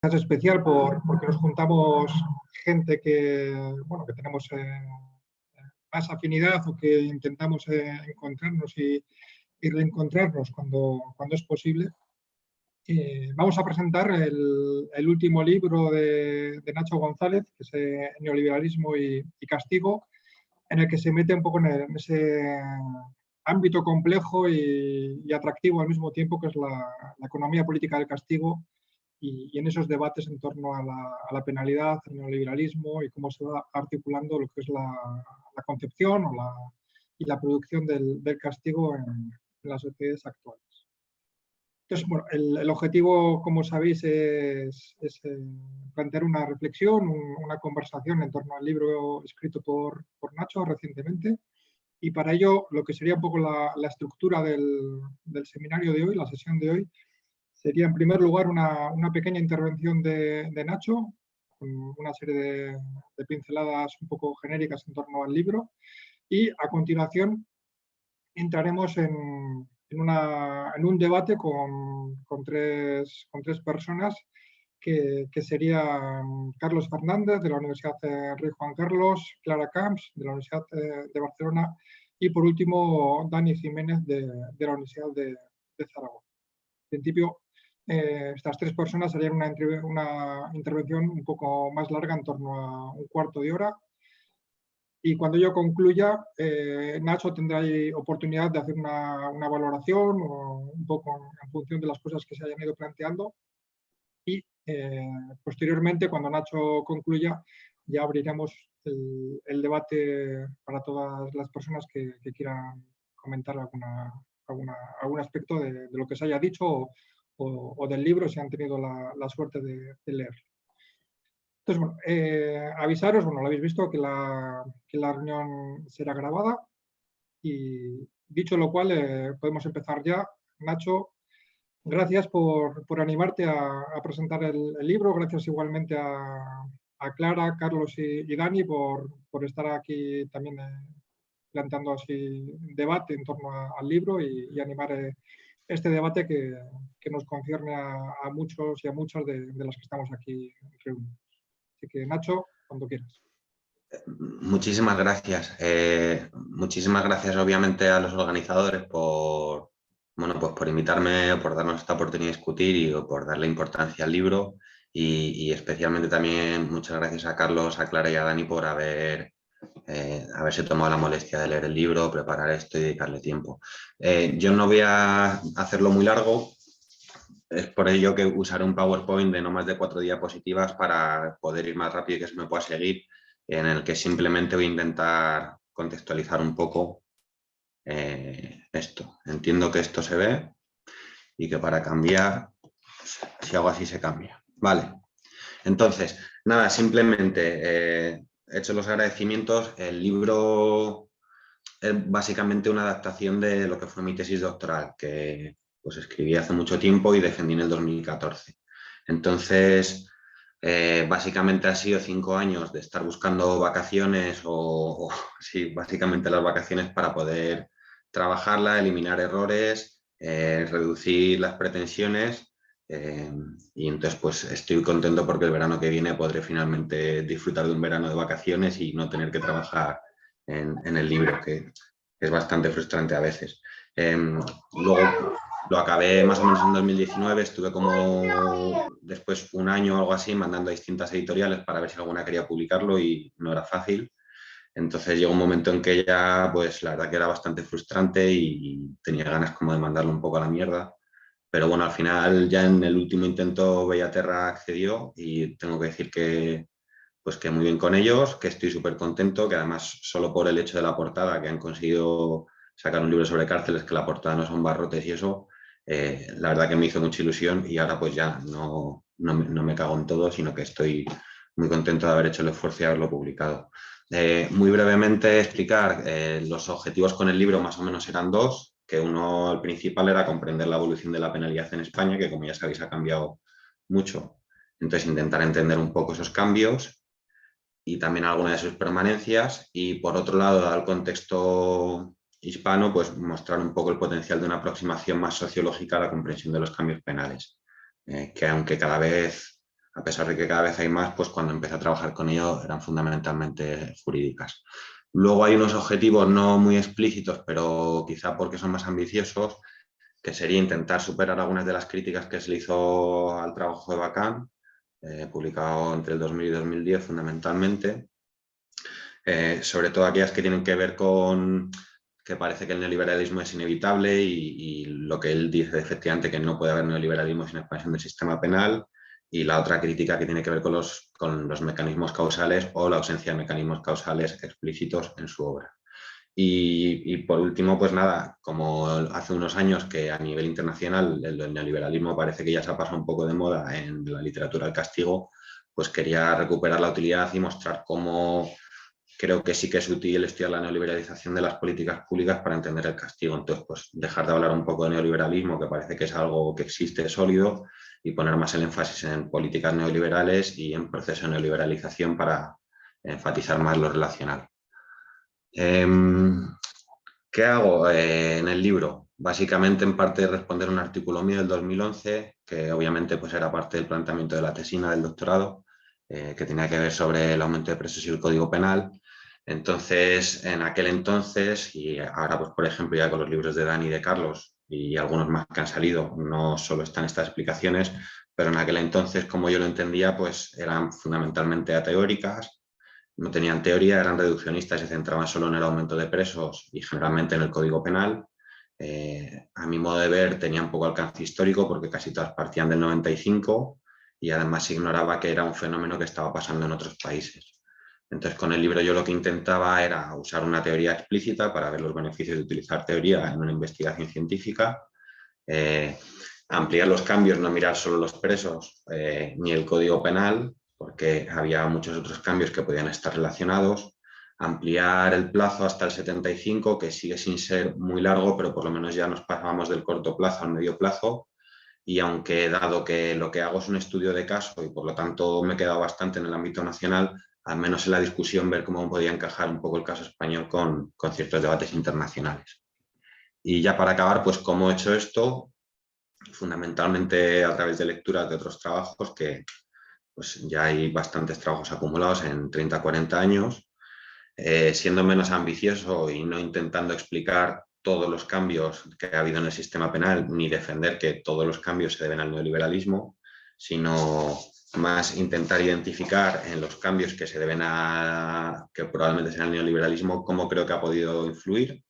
Es especial porque nos juntamos gente que tenemos más afinidad o que intentamos encontrarnos y reencontrarnos cuando es posible. Vamos a presentar el último libro de Nacho González, que es Neoliberalismo y Castigo, en el que se mete un poco en ese ámbito complejo y atractivo al mismo tiempo, que es la economía política del castigo, y en esos debates en torno a la penalidad, al neoliberalismo y cómo se va articulando lo que es la concepción y la producción del castigo en las sociedades actuales. Entonces, bueno, el objetivo, como sabéis, es plantear una reflexión, una conversación en torno al libro escrito por Nacho recientemente. Y para ello, lo que sería un poco la estructura del seminario de hoy, la sesión de hoy, sería en primer lugar una pequeña intervención de Nacho, con una serie de pinceladas un poco genéricas en torno al libro. Y a continuación entraremos en un debate con tres personas que serían Carlos Fernández, de la Universidad Rey Juan Carlos, Clara Camps, de la Universidad de Barcelona, y por último Dani Jiménez, de la Universidad de Zaragoza. En principio, estas tres personas harían una intervención un poco más larga, en torno a un cuarto de hora. Y cuando yo concluya, Nacho tendrá oportunidad de hacer una valoración o un poco en función de las cosas que se hayan ido planteando. Y posteriormente, cuando Nacho concluya, ya abriremos el debate para todas las personas que quieran comentar algún aspecto de lo que se haya dicho o del libro, si han tenido la suerte de leer. Entonces, bueno, avisaros, bueno, lo habéis visto, que la reunión será grabada, y dicho lo cual, podemos empezar ya. Nacho, gracias por animarte a presentar el libro. Gracias igualmente a Clara, Carlos y Dani por estar aquí también planteando así debate en torno al libro y animar este debate que nos concierne a muchos y a muchas de las que estamos aquí reunidos. Así que, Nacho, cuando quieras. Muchísimas gracias. Muchísimas gracias, obviamente, a los organizadores por invitarme, por darnos esta oportunidad de discutir y por darle importancia al libro. Y especialmente también muchas gracias a Carlos, a Clara y a Dani por haberse tomado la molestia de leer el libro, preparar esto y dedicarle tiempo. Yo no voy a hacerlo muy largo. Es por ello que usaré un PowerPoint de no más de 4 diapositivas para poder ir más rápido y que se me pueda seguir, en el que simplemente voy a intentar contextualizar un poco esto. Entiendo que esto se ve y que para cambiar, si hago así, se cambia. Vale. Entonces, nada, simplemente he hecho los agradecimientos. El libro es básicamente una adaptación de lo que fue mi tesis doctoral, que pues escribí hace mucho tiempo y defendí en el 2014. Entonces, básicamente ha sido 5 años de estar buscando vacaciones sí, básicamente las vacaciones para poder trabajarla, eliminar errores, reducir las pretensiones. Y entonces pues estoy contento porque el verano que viene podré finalmente disfrutar de un verano de vacaciones y no tener que trabajar en el libro, que es bastante frustrante a veces. Luego lo acabé más o menos en 2019, estuve como después un año o algo así mandando a distintas editoriales para ver si alguna quería publicarlo y no era fácil. Entonces llegó un momento en que ya, pues la verdad que era bastante frustrante y tenía ganas como de mandarlo un poco a la mierda. Pero bueno, al final ya en el último intento Bellaterra accedió y tengo que decir que muy bien con ellos, que estoy súper contento, que además solo por el hecho de la portada, que han conseguido sacar un libro sobre cárceles, que la portada no son barrotes y eso, la verdad que me hizo mucha ilusión y ahora pues ya no me cago en todo, sino que estoy muy contento de haber hecho el esfuerzo y haberlo publicado. Muy brevemente explicar, los objetivos con el libro más o menos eran 2, que uno, el principal, era comprender la evolución de la penalidad en España, que como ya sabéis ha cambiado mucho. Entonces intentar entender un poco esos cambios y también algunas de sus permanencias, y por otro lado, dado el contexto hispano, pues mostrar un poco el potencial de una aproximación más sociológica a la comprensión de los cambios penales, que aunque cada vez pesar de que cada vez hay más, pues cuando empecé a trabajar con ello eran fundamentalmente jurídicas. Luego hay unos objetivos no muy explícitos, pero quizá porque son más ambiciosos, que sería intentar superar algunas de las críticas que se le hizo al trabajo de Bacán, publicado entre el 2000 y 2010 fundamentalmente, sobre todo aquellas que tienen que ver con que parece que el neoliberalismo es inevitable y lo que él dice efectivamente que no puede haber neoliberalismo sin expansión del sistema penal, y la otra crítica que tiene que ver con los mecanismos causales o la ausencia de mecanismos causales explícitos en su obra. Y por último, pues nada, como hace unos años que a nivel internacional el neoliberalismo parece que ya se ha pasado un poco de moda en la literatura del castigo, pues quería recuperar la utilidad y mostrar cómo creo que sí que es útil estudiar la neoliberalización de las políticas públicas para entender el castigo. Entonces, pues dejar de hablar un poco de neoliberalismo, que parece que es algo que existe sólido, y poner más el énfasis en políticas neoliberales y en proceso de neoliberalización para enfatizar más lo relacional. ¿Qué hago en el libro? Básicamente, en parte, responder un artículo mío del 2011, que obviamente pues, era parte del planteamiento de la tesina del doctorado, que tenía que ver sobre el aumento de presos y el Código Penal. Entonces, en aquel entonces, y ahora, pues, por ejemplo, ya con los libros de Dani y de Carlos y algunos más que han salido, no solo están estas explicaciones, pero en aquel entonces, como yo lo entendía, pues eran fundamentalmente ateóricas, no tenían teoría, eran reduccionistas y se centraban solo en el aumento de presos y generalmente en el Código Penal. A mi modo de ver, tenían poco alcance histórico porque casi todas partían del 95 y además se ignoraba que era un fenómeno que estaba pasando en otros países. Entonces, con el libro yo lo que intentaba era usar una teoría explícita para ver los beneficios de utilizar teoría en una investigación científica, ampliar los cambios, no mirar solo los presos ni el Código Penal, porque había muchos otros cambios que podían estar relacionados, ampliar el plazo hasta el 75, que sigue sin ser muy largo, pero por lo menos ya nos pasábamos del corto plazo al medio plazo, y aunque dado que lo que hago es un estudio de caso y por lo tanto me he quedado bastante en el ámbito nacional, al menos en la discusión ver cómo podía encajar un poco el caso español con ciertos debates internacionales. Y ya para acabar, pues cómo he hecho esto, fundamentalmente a través de lecturas de otros trabajos que pues ya hay bastantes trabajos acumulados en 30, 40 años, siendo menos ambicioso y no intentando explicar todos los cambios que ha habido en el sistema penal, ni defender que todos los cambios se deben al neoliberalismo, sino más intentar identificar en los cambios que se deben que probablemente sea el neoliberalismo, cómo creo que ha podido influir.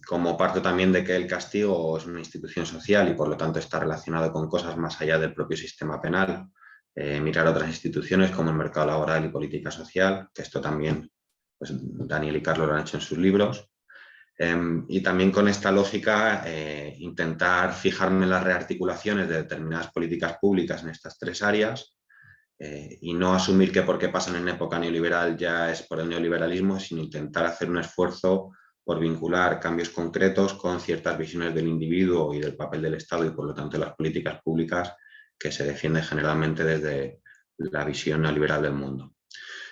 Como parto también de que el castigo es una institución social y por lo tanto está relacionado con cosas más allá del propio sistema penal, mirar otras instituciones como el mercado laboral y política social, que esto también pues, Daniel y Carlos lo han hecho en sus libros. Y también con esta lógica intentar fijarme en las rearticulaciones de determinadas políticas públicas en estas tres áreas y no asumir que porque pasan en época neoliberal ya es por el neoliberalismo, sino intentar hacer un esfuerzo por vincular cambios concretos con ciertas visiones del individuo y del papel del Estado y por lo tanto las políticas públicas que se defienden generalmente desde la visión neoliberal del mundo.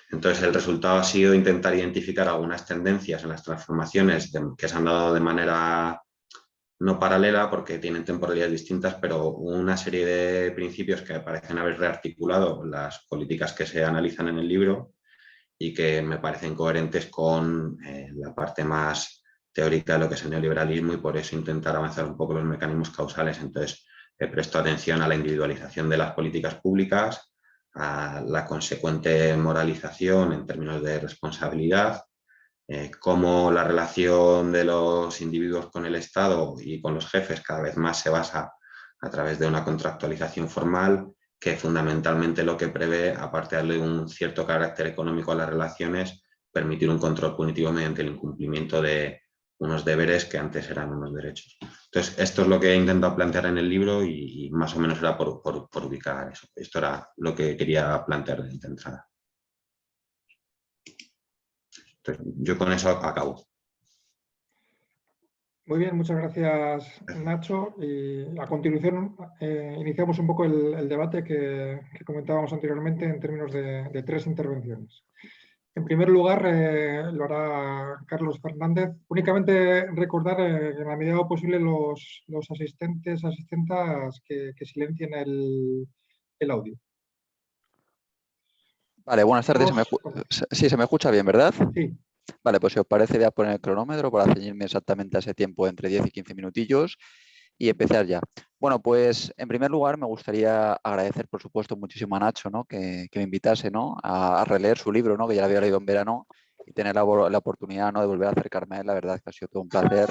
Entonces, el resultado ha sido intentar identificar algunas tendencias en las transformaciones que se han dado de manera no paralela porque tienen temporalidades distintas, pero una serie de principios que parecen haber rearticulado las políticas que se analizan en el libro y que me parecen coherentes con la parte más teórica de lo que es el neoliberalismo y por eso intentar avanzar un poco los mecanismos causales. Entonces, he prestado atención a la individualización de las políticas públicas, a la consecuente moralización en términos de responsabilidad, cómo la relación de los individuos con el Estado y con los jefes cada vez más se basa a través de una contractualización formal que fundamentalmente lo que prevé, aparte de darle un cierto carácter económico a las relaciones, permitir un control punitivo mediante el incumplimiento de unos deberes que antes eran unos derechos. Entonces, esto es lo que he intentado plantear en el libro y más o menos era por ubicar eso. Esto era lo que quería plantear de entrada. Entonces, yo con eso acabo. Muy bien, muchas gracias, Nacho. Y a continuación iniciamos un poco el debate que comentábamos anteriormente en términos de tres intervenciones. En primer lugar, lo hará Carlos Fernández. Únicamente recordar que en la medida de lo posible los asistentes, asistentas que silencien el audio. Vale, buenas tardes. Perdón. Sí, se me escucha bien, ¿verdad? Sí, Vale, pues si os parece voy a poner el cronómetro para ceñirme exactamente a ese tiempo entre 10 y 15 minutillos y empezar ya. Bueno, pues en primer lugar me gustaría agradecer, por supuesto, muchísimo a Nacho, ¿no? que me invitase, ¿no? a releer su libro, ¿no? Que ya lo había leído en verano y tener la oportunidad, ¿no? de volver a acercarme a él. La verdad que ha sido todo un placer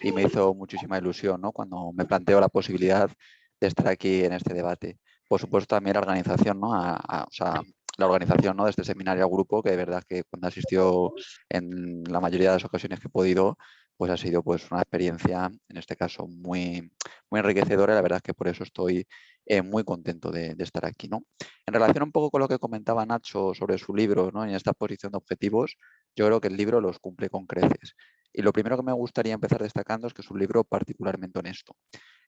y me hizo muchísima ilusión, ¿no? cuando me planteo la posibilidad de estar aquí en este debate. Por supuesto, también la organización, ¿no? O sea, la organización, ¿no? de este seminario al grupo, que de verdad que cuando asistió en la mayoría de las ocasiones que he podido, pues ha sido pues una experiencia, en este caso, muy enriquecedora, y la verdad es que por eso estoy muy contento de estar aquí, ¿no? En relación un poco con lo que comentaba Nacho sobre su libro, ¿no? En esta posición de objetivos, yo creo que el libro los cumple con creces. Y lo primero que me gustaría empezar destacando es que es un libro particularmente honesto.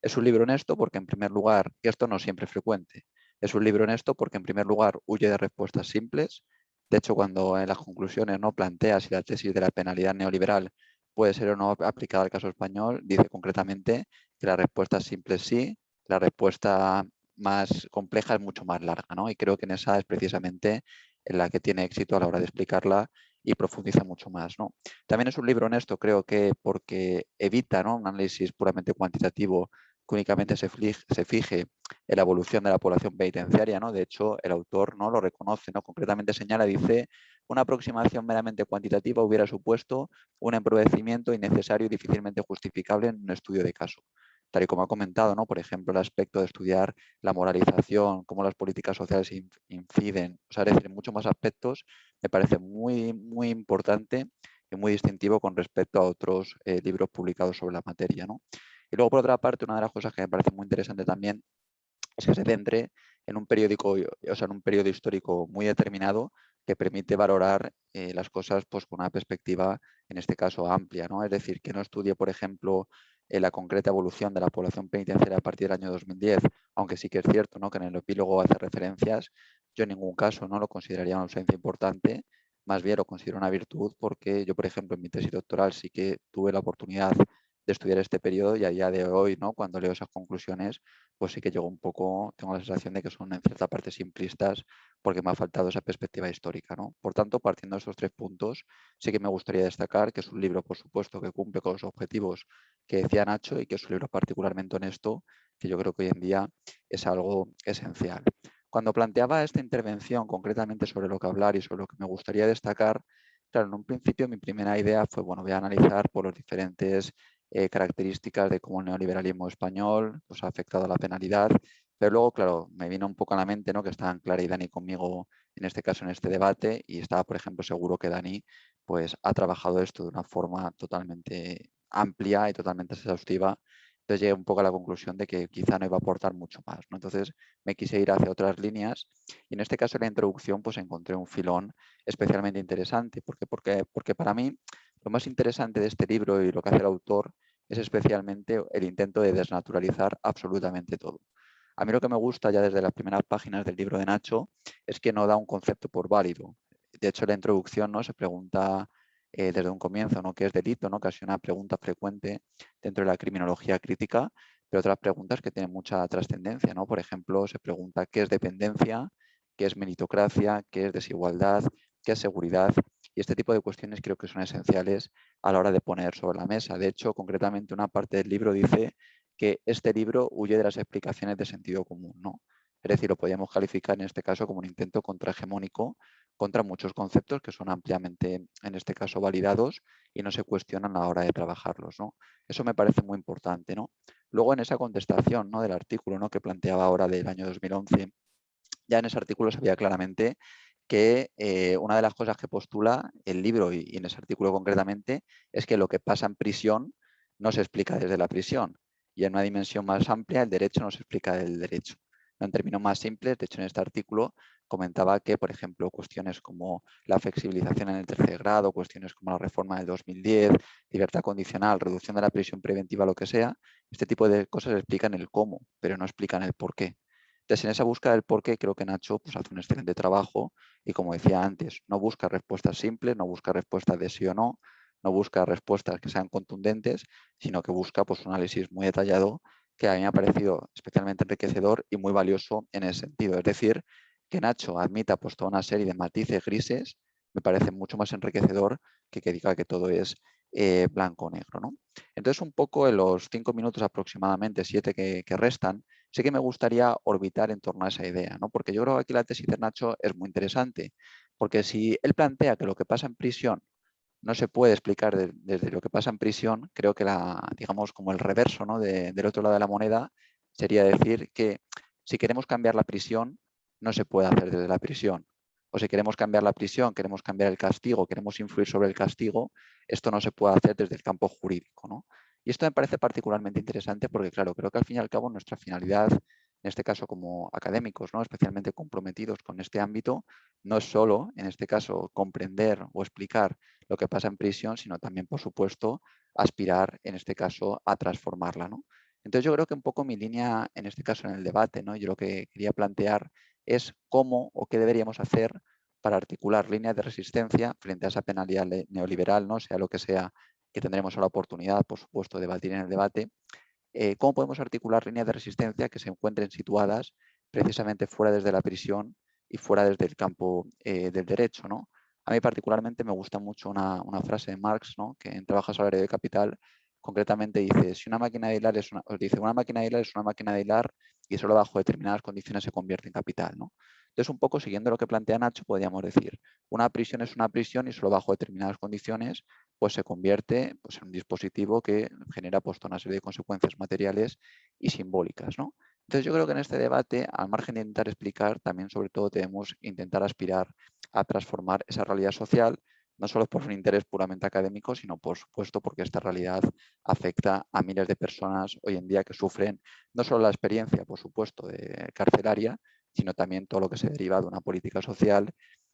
Es un libro honesto porque, en primer lugar, y esto no siempre es frecuente, es un libro honesto porque, en primer lugar, huye de respuestas simples. De hecho, cuando en las conclusiones no plantea si la tesis de la penalidad neoliberal puede ser o no aplicada al caso español, dice concretamente que la respuesta simple es sí, la respuesta más compleja es mucho más larga, ¿no? Y creo que en esa es precisamente en la que tiene éxito a la hora de explicarla y profundiza mucho más, ¿no? También es un libro honesto, creo que porque evita, ¿no? un análisis puramente cuantitativo que únicamente se fije en la evolución de la población penitenciaria, ¿no? De hecho, el autor no lo reconoce, ¿no? Concretamente señala, dice, una aproximación meramente cuantitativa hubiera supuesto un empobrecimiento innecesario y difícilmente justificable en un estudio de caso. Tal y como ha comentado, ¿no? Por ejemplo, el aspecto de estudiar la moralización, cómo las políticas sociales inciden, o sea, es decir, en muchos más aspectos, me parece muy importante y muy distintivo con respecto a otros libros publicados sobre la materia, ¿no? Y luego, por otra parte, una de las cosas que me parece muy interesante también es que se centre en un periódico, o sea, en un periodo histórico muy determinado que permite valorar las cosas pues, con una perspectiva, en este caso, amplia, ¿no? Es decir, que no estudie, por ejemplo, la concreta evolución de la población penitenciaria a partir del año 2010, aunque sí que es cierto, ¿no? que en el epílogo hace referencias, yo en ningún caso no lo consideraría una ausencia importante, más bien lo considero una virtud porque yo, por ejemplo, en mi tesis doctoral sí que tuve la oportunidad de estudiar este periodo y a día de hoy, ¿no? cuando leo esas conclusiones, pues sí que llegó un poco, tengo la sensación de que son en cierta parte simplistas porque me ha faltado esa perspectiva histórica, ¿no? Por tanto, partiendo de estos 3 puntos, sí que me gustaría destacar que es un libro, por supuesto, que cumple con los objetivos que decía Nacho y que es un libro particularmente honesto, que yo creo que hoy en día es algo esencial. Cuando planteaba esta intervención concretamente sobre lo que hablar y sobre lo que me gustaría destacar, claro, en un principio mi primera idea fue, bueno, voy a analizar por los diferentes características de cómo el neoliberalismo español pues, ha afectado a la penalidad, pero luego, claro, me vino un poco a la mente, ¿no? que estaban Clara y Dani conmigo en este caso, en este debate, y estaba, por ejemplo, seguro que Dani pues, ha trabajado esto de una forma totalmente amplia y totalmente exhaustiva. Entonces llegué un poco a la conclusión de que quizá no iba a aportar mucho más, ¿no? Entonces me quise ir hacia otras líneas y en este caso en la introducción pues encontré un filón especialmente interesante. Porque para mí lo más interesante de este libro y lo que hace el autor es especialmente el intento de desnaturalizar absolutamente todo. A mí lo que me gusta ya desde las primeras páginas del libro de Nacho es que no da un concepto por válido. De hecho, en la introducción, ¿no? se pregunta desde un comienzo, ¿no? qué es delito, ¿no? que es una pregunta frecuente dentro de la criminología crítica, pero otras preguntas que tienen mucha trascendencia, ¿no? Por ejemplo, se pregunta qué es dependencia, qué es meritocracia, qué es desigualdad, qué es seguridad. Y este tipo de cuestiones creo que son esenciales a la hora de poner sobre la mesa. De hecho, concretamente una parte del libro dice que este libro huye de las explicaciones de sentido común, ¿no? Es decir, lo podríamos calificar en este caso como un intento contrahegemónico contra muchos conceptos que son ampliamente, en este caso, validados y no se cuestionan a la hora de trabajarlos, ¿no? Eso me parece muy importante, ¿no? Luego, en esa contestación, ¿no? del artículo, ¿no? que planteaba ahora del año 2011, ya en ese artículo se veía claramente que una de las cosas que postula el libro y en ese artículo concretamente es que lo que pasa en prisión no se explica desde la prisión y en una dimensión más amplia el derecho no se explica del derecho. En términos más simples, de hecho en este artículo comentaba que, por ejemplo, cuestiones como la flexibilización en el tercer grado, cuestiones como la reforma del 2010, libertad condicional, reducción de la prisión preventiva, lo que sea, este tipo de cosas explican el cómo, pero no explican el por qué. Entonces, en esa búsqueda del por qué, creo que Nacho pues, hace un excelente trabajo y, como decía antes, no busca respuestas simples, no busca respuestas de sí o no, no busca respuestas que sean contundentes, sino que busca pues, un análisis muy detallado que a mí me ha parecido especialmente enriquecedor y muy valioso en ese sentido. Es decir, que Nacho admita pues toda una serie de matices grises me parece mucho más enriquecedor que diga que todo es blanco o negro, ¿no? Entonces, un poco en los 5 minutos aproximadamente, 7 que restan, sí que me gustaría orbitar en torno a esa idea, ¿no? Porque yo creo que aquí la tesis de Nacho es muy interesante, porque si él plantea que lo que pasa en prisión no se puede explicar desde lo que pasa en prisión, creo que digamos como el reverso, ¿no? Del otro lado de la moneda sería decir que si queremos cambiar la prisión, no se puede hacer desde la prisión. O si queremos cambiar la prisión, queremos cambiar el castigo, queremos influir sobre el castigo, esto no se puede hacer desde el campo jurídico, ¿no? Y esto me parece particularmente interesante porque, claro, creo que al fin y al cabo nuestra finalidad, en este caso como académicos, ¿no? Especialmente comprometidos con este ámbito, no es solo, en este caso, comprender o explicar lo que pasa en prisión, sino también, por supuesto, aspirar, en este caso, a transformarla, ¿no? Entonces yo creo que un poco mi línea, en este caso en el debate, ¿no? Yo lo que quería plantear es cómo o qué deberíamos hacer para articular líneas de resistencia frente a esa penalidad neoliberal, ¿no? Sea lo que sea, que tendremos la oportunidad, por supuesto, de debatir en el debate. ¿Cómo podemos articular líneas de resistencia que se encuentren situadas precisamente fuera desde la prisión y fuera desde el campo del derecho, ¿no? A mí particularmente me gusta mucho una frase de Marx, ¿no? Que en Trabajo, Salario de Capital concretamente dice, si una máquina de hilar una máquina de hilar es una máquina de hilar y solo bajo determinadas condiciones se convierte en capital, ¿no? Entonces, un poco siguiendo lo que plantea Nacho, podríamos decir, una prisión es una prisión y solo bajo determinadas condiciones pues se convierte pues, en un dispositivo que genera pues, toda una serie de consecuencias materiales y simbólicas, ¿no? Entonces yo creo que en este debate, al margen de intentar explicar, también sobre todo debemos intentar aspirar a transformar esa realidad social, no solo por un interés puramente académico, sino por supuesto porque esta realidad afecta a miles de personas hoy en día que sufren no solo la experiencia, por supuesto, de carcelaria, sino también todo lo que se deriva de una política social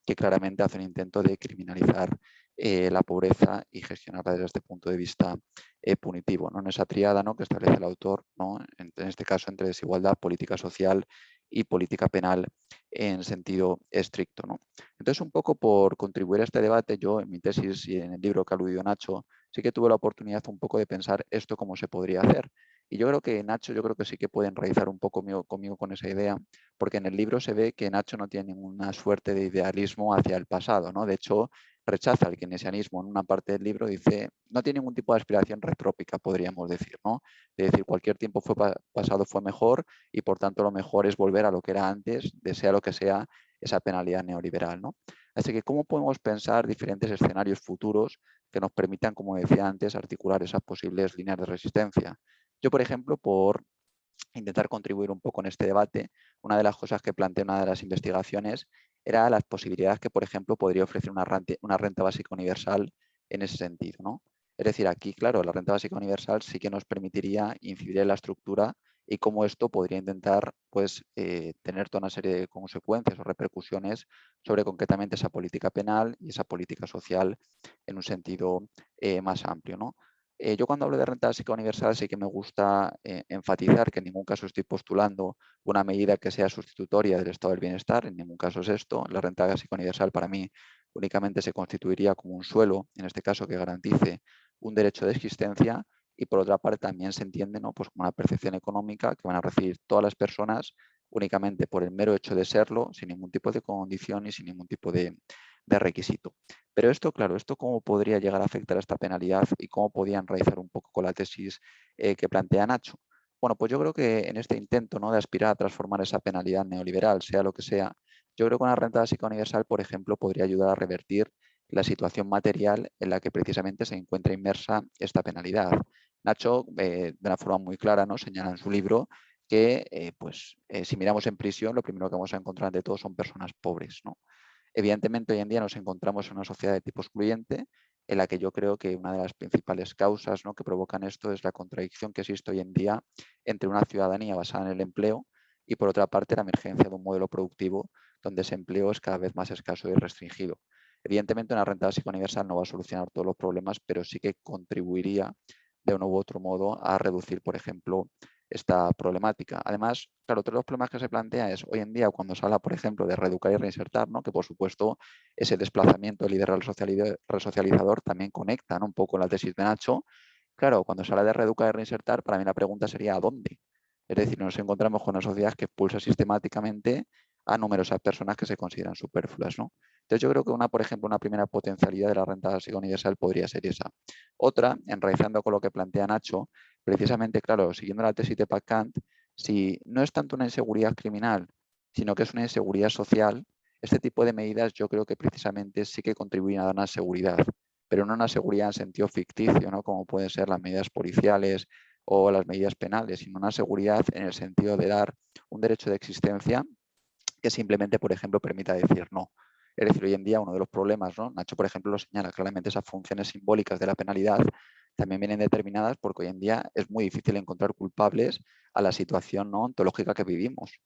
que claramente hace un intento de criminalizar la pobreza y gestionarla desde este punto de vista punitivo, ¿no? En esa triada, ¿no? Que establece el autor, ¿no? En este caso entre desigualdad, política social y política penal en sentido estricto, ¿no? Entonces, un poco por contribuir a este debate, yo en mi tesis y en el libro que aludió Nacho, sí que tuve la oportunidad un poco de pensar esto cómo se podría hacer. Y yo creo que Nacho, yo creo que sí que puede enraizar un poco conmigo con esa idea, porque en el libro se ve que Nacho no tiene ninguna suerte de idealismo hacia el pasado, ¿no? De hecho, rechaza el keynesianismo en una parte del libro, dice, no tiene ningún tipo de aspiración retrópica, podríamos decir, ¿no? Es decir, cualquier tiempo pasado fue mejor y por tanto lo mejor es volver a lo que era antes, de sea lo que sea esa penalidad neoliberal, ¿no? Así que, ¿cómo podemos pensar diferentes escenarios futuros que nos permitan, como decía antes, articular esas posibles líneas de resistencia? Yo, por ejemplo, por intentar contribuir un poco en este debate, una de las cosas que planteé en una de las investigaciones era las posibilidades que, por ejemplo, podría ofrecer una renta básica universal en ese sentido, ¿no? Es decir, aquí, claro, la renta básica universal sí que nos permitiría incidir en la estructura y cómo esto podría intentar pues, tener toda una serie de consecuencias o repercusiones sobre concretamente esa política penal y esa política social en un sentido más amplio, ¿no? Yo cuando hablo de renta básica universal sí que me gusta enfatizar que en ningún caso estoy postulando una medida que sea sustitutoria del estado del bienestar, en ningún caso es esto. La renta básica universal para mí únicamente se constituiría como un suelo, en este caso que garantice un derecho de existencia y por otra parte también se entiende, ¿no? Pues como una percepción económica que van a recibir todas las personas únicamente por el mero hecho de serlo, sin ningún tipo de condición y sin ningún tipo de requisito. Pero esto, claro, ¿esto cómo podría llegar a afectar a esta penalidad y cómo podía enraizar un poco con la tesis que plantea Nacho? Bueno, pues yo creo que en este intento, ¿no? De aspirar a transformar esa penalidad neoliberal, sea lo que sea, yo creo que una renta básica universal, por ejemplo, podría ayudar a revertir la situación material en la que precisamente se encuentra inmersa esta penalidad. Nacho, de una forma muy clara, ¿no? Señala en su libro que si miramos en prisión, lo primero que vamos a encontrar de todo son personas pobres, ¿no? Evidentemente, hoy en día nos encontramos en una sociedad de tipo excluyente en la que yo creo que una de las principales causas, ¿no? Que provocan esto es la contradicción que existe hoy en día entre una ciudadanía basada en el empleo y, por otra parte, la emergencia de un modelo productivo donde ese empleo es cada vez más escaso y restringido. Evidentemente, una renta básica universal no va a solucionar todos los problemas, pero sí que contribuiría de uno u otro modo a reducir, por ejemplo, esta problemática. Además, claro, otro de los problemas que se plantea es hoy en día cuando se habla, por ejemplo, de reeducar y reinsertar, ¿no? Que por supuesto ese desplazamiento del líder resocializador también conecta, ¿no? Un poco la tesis de Nacho. Claro, cuando se habla de reeducar y reinsertar, para mí la pregunta sería ¿a dónde? Es decir, nos encontramos con una sociedad que expulsa sistemáticamente a numerosas personas que se consideran superfluas, ¿no? Entonces yo creo que por ejemplo, una primera potencialidad de la renta básica universal podría ser esa. Otra, enraizando con lo que plantea Nacho, precisamente, claro, siguiendo la tesis de Kant, si no es tanto una inseguridad criminal, sino que es una inseguridad social, este tipo de medidas yo creo que precisamente sí que contribuyen a dar una seguridad, pero no una seguridad en sentido ficticio, ¿no? Como pueden ser las medidas policiales o las medidas penales, sino una seguridad en el sentido de dar un derecho de existencia que simplemente, por ejemplo, permita decir no. Es decir, hoy en día uno de los problemas, ¿no? Nacho, por ejemplo, lo señala claramente, esas funciones simbólicas de la penalidad también vienen determinadas porque hoy en día es muy difícil encontrar culpables a la situación, ¿no?, ontológica que vivimos.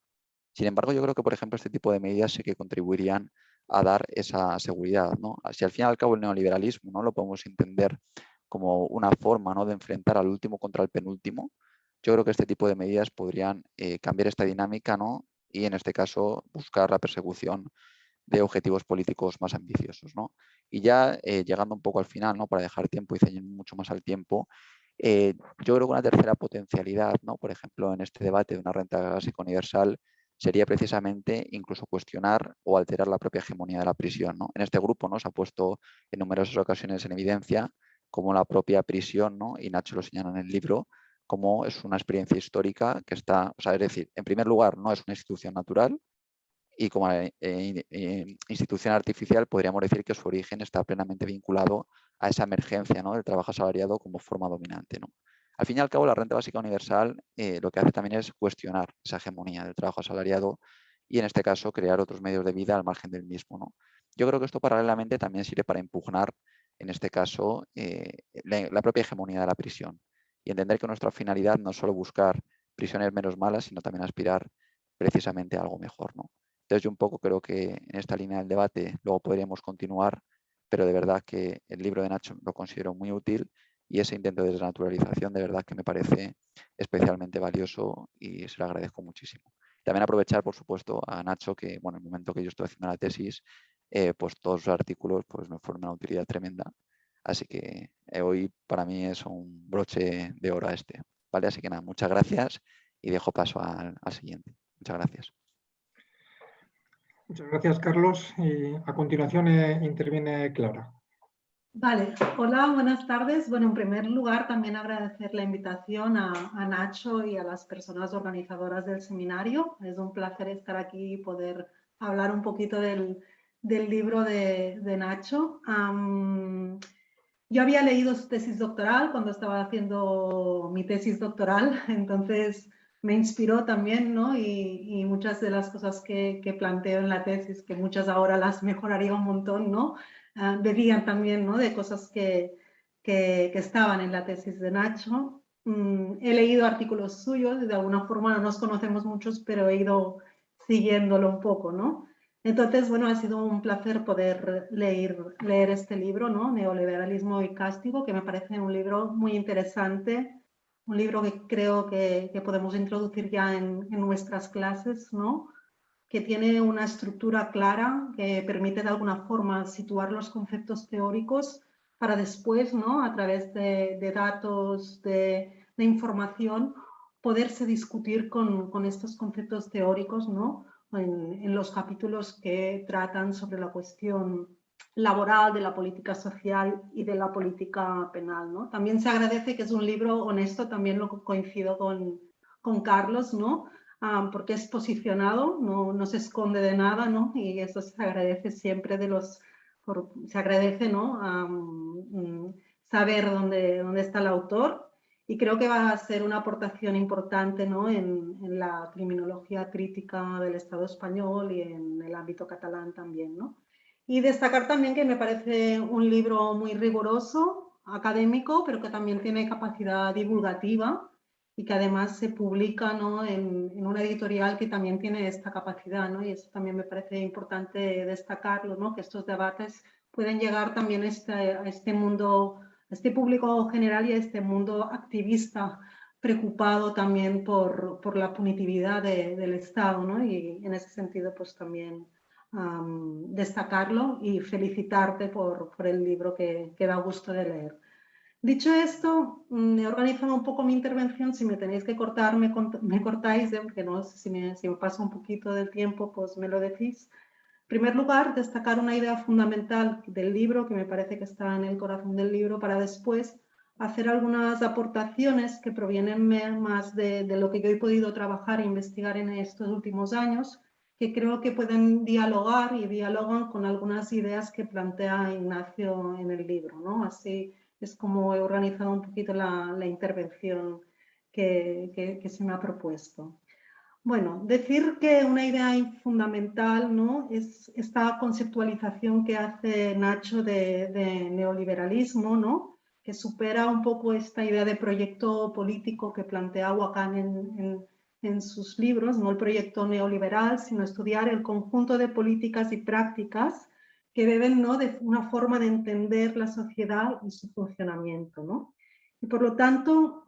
Sin embargo, yo creo que, por ejemplo, este tipo de medidas sí que contribuirían a dar esa seguridad, ¿no? Si al fin y al cabo el neoliberalismo, ¿no?, lo podemos entender como una forma, ¿no?, de enfrentar al último contra el penúltimo, yo creo que este tipo de medidas podrían cambiar esta dinámica, ¿no?, y en este caso buscar la persecución de objetivos políticos más ambiciosos, ¿no? Y ya llegando un poco al final, ¿no?, para dejar tiempo y ceñir mucho más al tiempo, yo creo que una tercera potencialidad, ¿no?, por ejemplo, en este debate de una renta básica universal, sería precisamente incluso cuestionar o alterar la propia hegemonía de la prisión, ¿no? En este grupo, ¿no?, se ha puesto en numerosas ocasiones en evidencia como la propia prisión, ¿no?, y Nacho lo señala en el libro, como es una experiencia histórica que está, o sea, es decir, en primer lugar, no es una institución natural, y como institución artificial podríamos decir que su origen está plenamente vinculado a esa emergencia, ¿no?, del trabajo asalariado como forma dominante, ¿no? Al fin y al cabo, la renta básica universal lo que hace también es cuestionar esa hegemonía del trabajo asalariado y, en este caso, crear otros medios de vida al margen del mismo, ¿no? Yo creo que esto paralelamente también sirve para impugnar, en este caso, la propia hegemonía de la prisión y entender que nuestra finalidad no es solo buscar prisiones menos malas, sino también aspirar precisamente a algo mejor, ¿no? Entonces yo un poco creo que en esta línea del debate luego podríamos continuar, pero de verdad que el libro de Nacho lo considero muy útil y ese intento de desnaturalización de verdad que me parece especialmente valioso y se lo agradezco muchísimo. También aprovechar, por supuesto, a Nacho que, bueno, en el momento que yo estoy haciendo la tesis, pues todos los artículos pues me fueron una utilidad tremenda. Así que hoy para mí es un broche de oro este, ¿vale? Así que nada, muchas gracias y dejo paso al siguiente. Muchas gracias. Muchas gracias, Carlos. Y a continuación interviene Clara. Vale, hola, buenas tardes. Bueno, en primer lugar, también agradecer la invitación a Nacho y a las personas organizadoras del seminario. Es un placer estar aquí y poder hablar un poquito del libro de Nacho. Yo había leído su tesis doctoral cuando estaba haciendo mi tesis doctoral, entonces me inspiró también, ¿no? Y muchas de las cosas que planteo en la tesis, que muchas ahora las mejoraría un montón, ¿no? Bebían también, ¿no?, de cosas que estaban en la tesis de Nacho. He leído artículos suyos, de alguna forma no nos conocemos muchos, pero he ido siguiéndolo un poco, ¿no? Entonces, bueno, ha sido un placer poder leer este libro, ¿no?, Neoliberalismo y Castigo, que me parece un libro muy interesante, un libro que creo que podemos introducir ya en nuestras clases, ¿no?, que tiene una estructura clara, que permite de alguna forma situar los conceptos teóricos para después, ¿no?, a través de datos, de información, poderse discutir con estos conceptos teóricos, ¿no?, en los capítulos que tratan sobre la cuestión laboral, de la política social y de la política penal, ¿no? También se agradece que es un libro honesto, también lo coincido con Carlos, ¿no?, porque es posicionado, no se esconde de nada, ¿no? Y eso se agradece siempre se agradece, ¿no?, saber dónde está el autor. Y creo que va a ser una aportación importante, ¿no?, en la criminología crítica del Estado español y en el ámbito catalán también, ¿no? Y destacar también que me parece un libro muy riguroso, académico, pero que también tiene capacidad divulgativa y que además se publica, ¿no?, en una editorial que también tiene esta capacidad, ¿no? Y eso también me parece importante destacarlo, ¿no?, que estos debates pueden llegar también a este mundo, a este público general y a este mundo activista preocupado también por la punitividad del Estado, ¿no? Y en ese sentido, pues también destacarlo y felicitarte por el libro que da gusto de leer. Dicho esto, he organizado un poco mi intervención. Si me tenéis que cortar, me cortáis, porque no sé si me paso un poquito del tiempo, pues me lo decís. En primer lugar, destacar una idea fundamental del libro, que me parece que está en el corazón del libro, para después hacer algunas aportaciones que provienen más de lo que yo he podido trabajar e investigar en estos últimos años, que creo que pueden dialogar y dialogan con algunas ideas que plantea Ignacio en el libro, ¿no? Así es como he organizado un poquito la intervención que se me ha propuesto. Bueno, decir que una idea fundamental, ¿no?, es esta conceptualización que hace Nacho de neoliberalismo, ¿no?, que supera un poco esta idea de proyecto político que plantea Wakhan en sus libros, no el proyecto neoliberal, sino estudiar el conjunto de políticas y prácticas que deben, ¿no?, de una forma de entender la sociedad y su funcionamiento, ¿no? Y por lo tanto,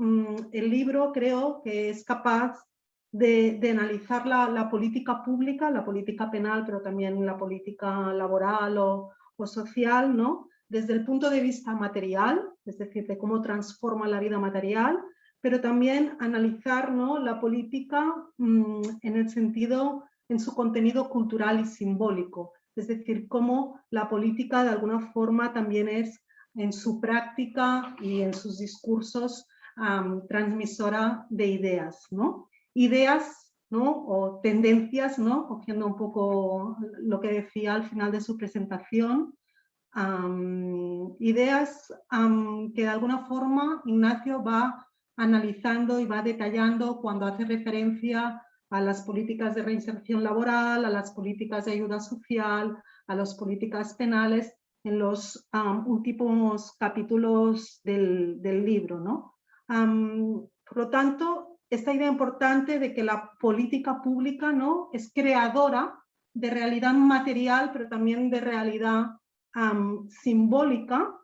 el libro creo que es capaz de analizar la política pública, la política penal, pero también la política laboral o social, ¿no?, desde el punto de vista material, es decir, de cómo transforma la vida material, pero también analizar, ¿no?, la política en el sentido, en su contenido cultural y simbólico, es decir, cómo la política de alguna forma también es en su práctica y en sus discursos transmisora de ideas, ¿no? Ideas, ¿no?, o tendencias, ¿no?, cogiendo un poco lo que decía al final de su presentación, ideas que de alguna forma Ignacio va analizando y va detallando cuando hace referencia a las políticas de reinserción laboral, a las políticas de ayuda social, a las políticas penales, en los últimos capítulos del libro, ¿no? Por lo tanto, esta idea importante de que la política pública, ¿no?, es creadora de realidad material, pero también de realidad simbólica,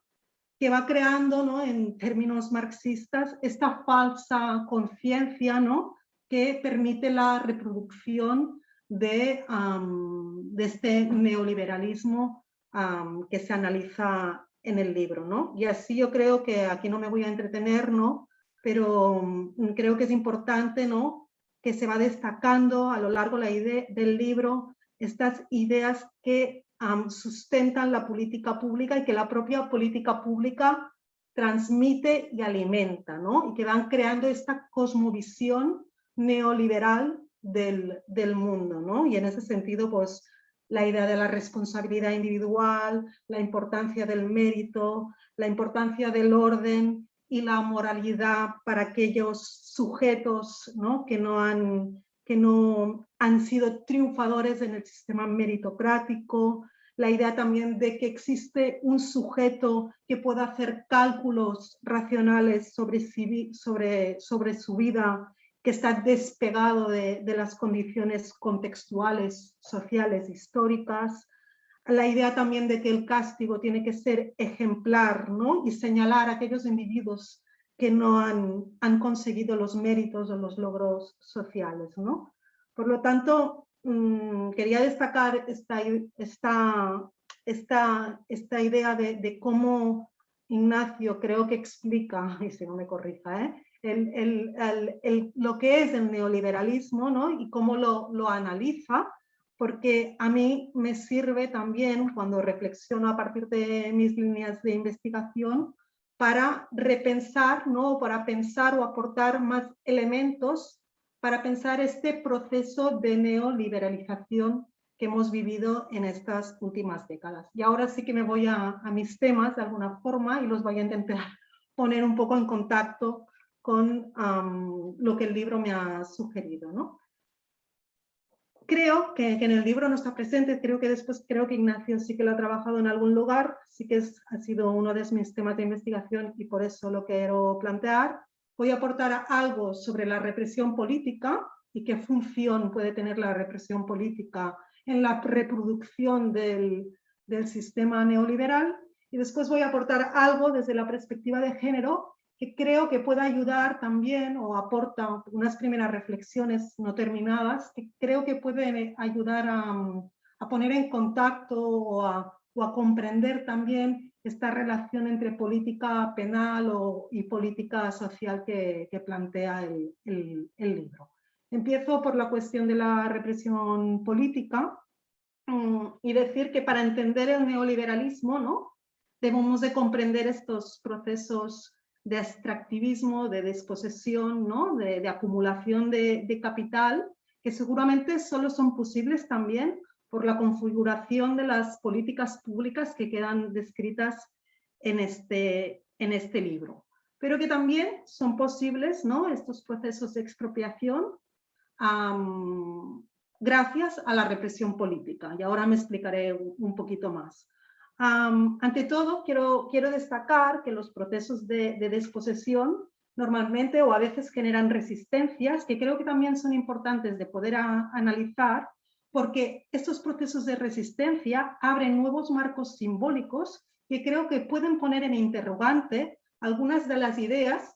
que va creando, ¿no?, en términos marxistas, esta falsa conciencia, ¿no?, que permite la reproducción de este neoliberalismo que se analiza en el libro, ¿no? Y así yo creo que aquí no me voy a entretener, ¿no?, pero creo que es importante, ¿no?, que se va destacando a lo largo del libro estas ideas que sustentan la política pública y que la propia política pública transmite y alimenta, ¿no?, y que van creando esta cosmovisión neoliberal del mundo, ¿no? Y en ese sentido, pues, la idea de la responsabilidad individual, la importancia del mérito, la importancia del orden y la moralidad para aquellos sujetos, ¿no?, que no han sido triunfadores en el sistema meritocrático, la idea también de que existe un sujeto que pueda hacer cálculos racionales sobre su vida, que está despegado de las condiciones contextuales, sociales, históricas. La idea también de que el castigo tiene que ser ejemplar, ¿no?, y señalar a aquellos individuos que no han conseguido los méritos o los logros sociales, ¿no? Por lo tanto, quería destacar esta idea de cómo Ignacio creo que explica, y si no me corrija, lo que es el neoliberalismo, ¿no?, y cómo lo analiza, porque a mí me sirve también cuando reflexiono a partir de mis líneas de investigación para repensar, ¿no?, para pensar o aportar más elementos para pensar este proceso de neoliberalización que hemos vivido en estas últimas décadas. Y ahora sí que me voy a mis temas de alguna forma y los voy a intentar poner un poco en contacto con lo que el libro me ha sugerido, ¿no? Creo que en el libro no está presente, creo que Ignacio sí que lo ha trabajado en algún lugar, sí que ha sido uno de mis temas de investigación y por eso lo quiero plantear. Voy a aportar algo sobre la represión política y qué función puede tener la represión política en la reproducción del sistema neoliberal, y después voy a aportar algo desde la perspectiva de género que creo que puede ayudar también, o aporta unas primeras reflexiones no terminadas, que creo que pueden ayudar a poner en contacto o a comprender también esta relación entre política penal y política social que plantea el libro. Empiezo por la cuestión de la represión política y decir que para entender el neoliberalismo, ¿no?, debemos de comprender estos procesos de extractivismo, de desposesión, ¿no?, de acumulación de capital, que seguramente solo son posibles también por la configuración de las políticas públicas que quedan descritas en este libro. Pero que también son posibles, ¿no?, estos procesos de expropiación gracias a la represión política. Y ahora me explicaré un poquito más. Ante todo, quiero destacar que los procesos de desposesión normalmente o a veces generan resistencias, que creo que también son importantes de poder analizar, porque estos procesos de resistencia abren nuevos marcos simbólicos que creo que pueden poner en interrogante algunas de las ideas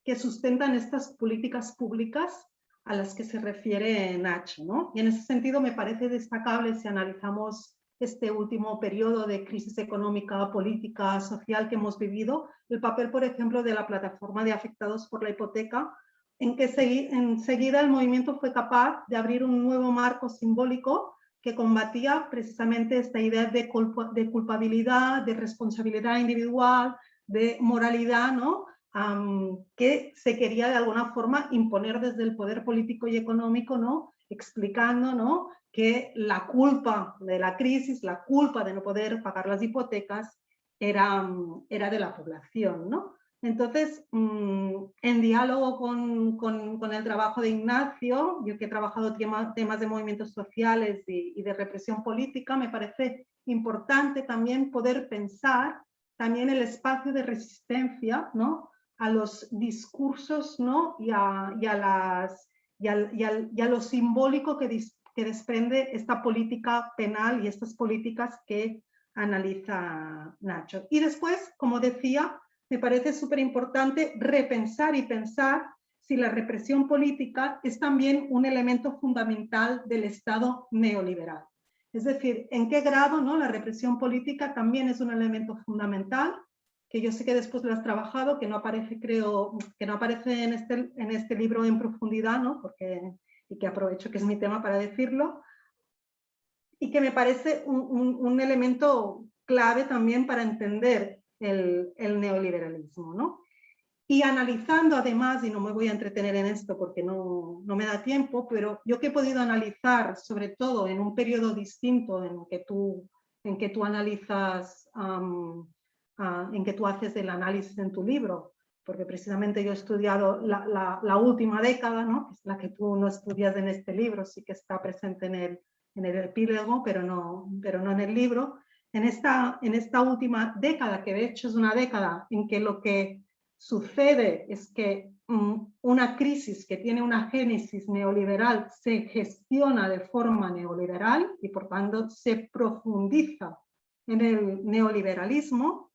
que sustentan estas políticas públicas a las que se refiere Nacho, ¿no? Y en ese sentido me parece destacable, si analizamos este último periodo de crisis económica, política, social que hemos vivido, el papel, por ejemplo, de la plataforma de afectados por la hipoteca, en que enseguida el movimiento fue capaz de abrir un nuevo marco simbólico que combatía precisamente esta idea de culpabilidad, de responsabilidad individual, de moralidad, ¿no?, que se quería de alguna forma imponer desde el poder político y económico, ¿no?, explicando, ¿no?, que la culpa de la crisis, la culpa de no poder pagar las hipotecas era de la población, ¿no? Entonces, en diálogo con el trabajo de Ignacio, yo que he trabajado temas de movimientos sociales y de represión política, me parece importante también poder pensar también el espacio de resistencia, ¿no?, a los discursos, ¿no?, y a lo simbólico que desprende esta política penal y estas políticas que analiza Nacho. Y después, como decía, me parece súper importante repensar y pensar si la represión política es también un elemento fundamental del Estado neoliberal. Es decir, en qué grado, ¿no?, la represión política también es un elemento fundamental, que yo sé que después lo has trabajado, que no aparece, creo, que no aparece en este libro en profundidad, ¿no?, y que aprovecho que es mi tema para decirlo, y que me parece un elemento clave también para entender el neoliberalismo, ¿no? Y analizando además, y no me voy a entretener en esto porque no me da tiempo, pero yo que he podido analizar, sobre todo en un periodo distinto en que tú analizas, en que tú haces el análisis en tu libro, porque precisamente yo he estudiado la última década, ¿no?, que es la que tú no estudias en este libro, sí que está presente en el epílogo, pero no en el libro. En esta última década, que de hecho es una década en que lo que sucede es que una crisis que tiene una génesis neoliberal se gestiona de forma neoliberal y por tanto se profundiza en el neoliberalismo,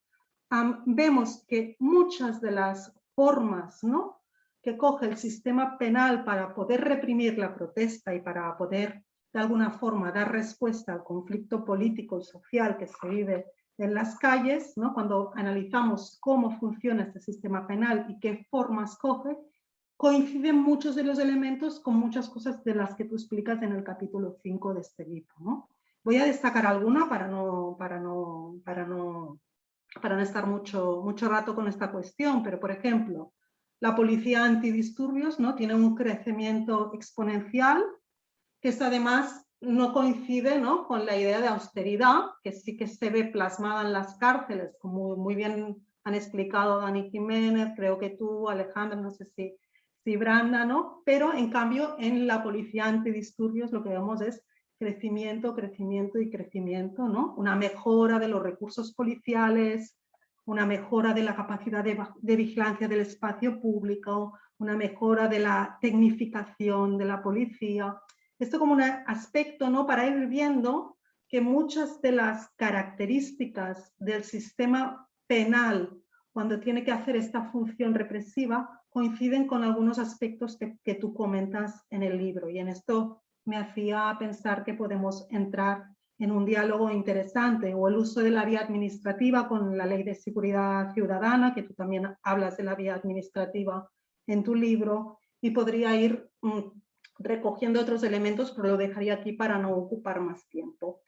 vemos que muchas de las formas, ¿no?, que coge el sistema penal para poder reprimir la protesta y para poder de alguna forma dar respuesta al conflicto político y social que se vive en las calles, ¿no?, cuando analizamos cómo funciona este sistema penal y qué formas coge, coinciden muchos de los elementos con muchas cosas de las que tú explicas en el capítulo 5 de este libro, ¿no? Voy a destacar alguna para no estar mucho rato con esta cuestión, pero por ejemplo, la policía antidisturbios, ¿no?, tiene un crecimiento exponencial, que esto además no coincide, ¿no?, con la idea de austeridad, que sí que se ve plasmada en las cárceles, como muy bien han explicado Dani Jiménez, creo que tú, Alejandro, no sé si Branda, ¿no? Pero en cambio en la policía antidisturbios lo que vemos es crecimiento, crecimiento y crecimiento, ¿no? Una mejora de los recursos policiales, una mejora de la capacidad de vigilancia del espacio público, una mejora de la tecnificación de la policía. Esto como un aspecto, ¿no?, para ir viendo que muchas de las características del sistema penal cuando tiene que hacer esta función represiva coinciden con algunos aspectos que tú comentas en el libro, y en esto me hacía pensar que podemos entrar en un diálogo interesante, o el uso de la vía administrativa con la Ley de Seguridad Ciudadana, que tú también hablas de la vía administrativa en tu libro, y podría ir recogiendo otros elementos, pero lo dejaría aquí para no ocupar más tiempo.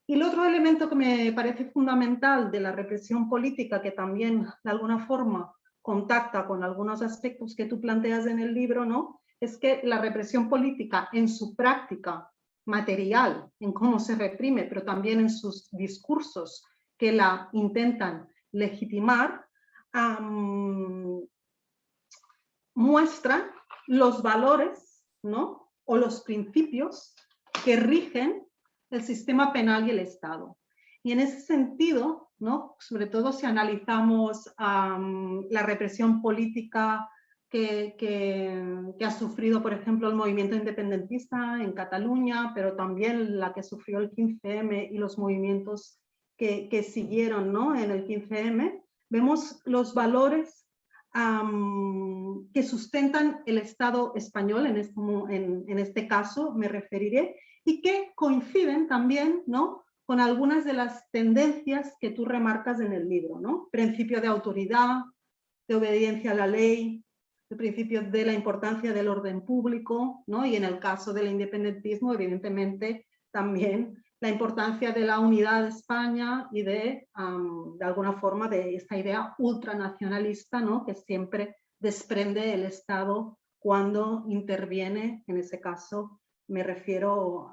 Y el otro elemento que me parece fundamental de la represión política, que también de alguna forma contacta con algunos aspectos que tú planteas en el libro, ¿no?, es que la represión política en su práctica material, en cómo se reprime, pero también en sus discursos que la intentan legitimar, muestran los valores, ¿no?, o los principios que rigen el sistema penal y el Estado. Y en ese sentido, ¿no?, sobre todo si analizamos la represión política que ha sufrido, por ejemplo, el movimiento independentista en Cataluña, pero también la que sufrió el 15M y los movimientos que siguieron, ¿no?, en el 15M, vemos los valores que sustentan el Estado español, en este caso me referiré, y que coinciden también, ¿no?, con algunas de las tendencias que tú remarcas en el libro, ¿no? Principio de autoridad, de obediencia a la ley, el principio de la importancia del orden público, ¿no? Y en el caso del independentismo, evidentemente, también la importancia de la unidad de España y de alguna forma, de esta idea ultranacionalista, ¿no?, que siempre desprende el Estado cuando interviene, en ese caso me refiero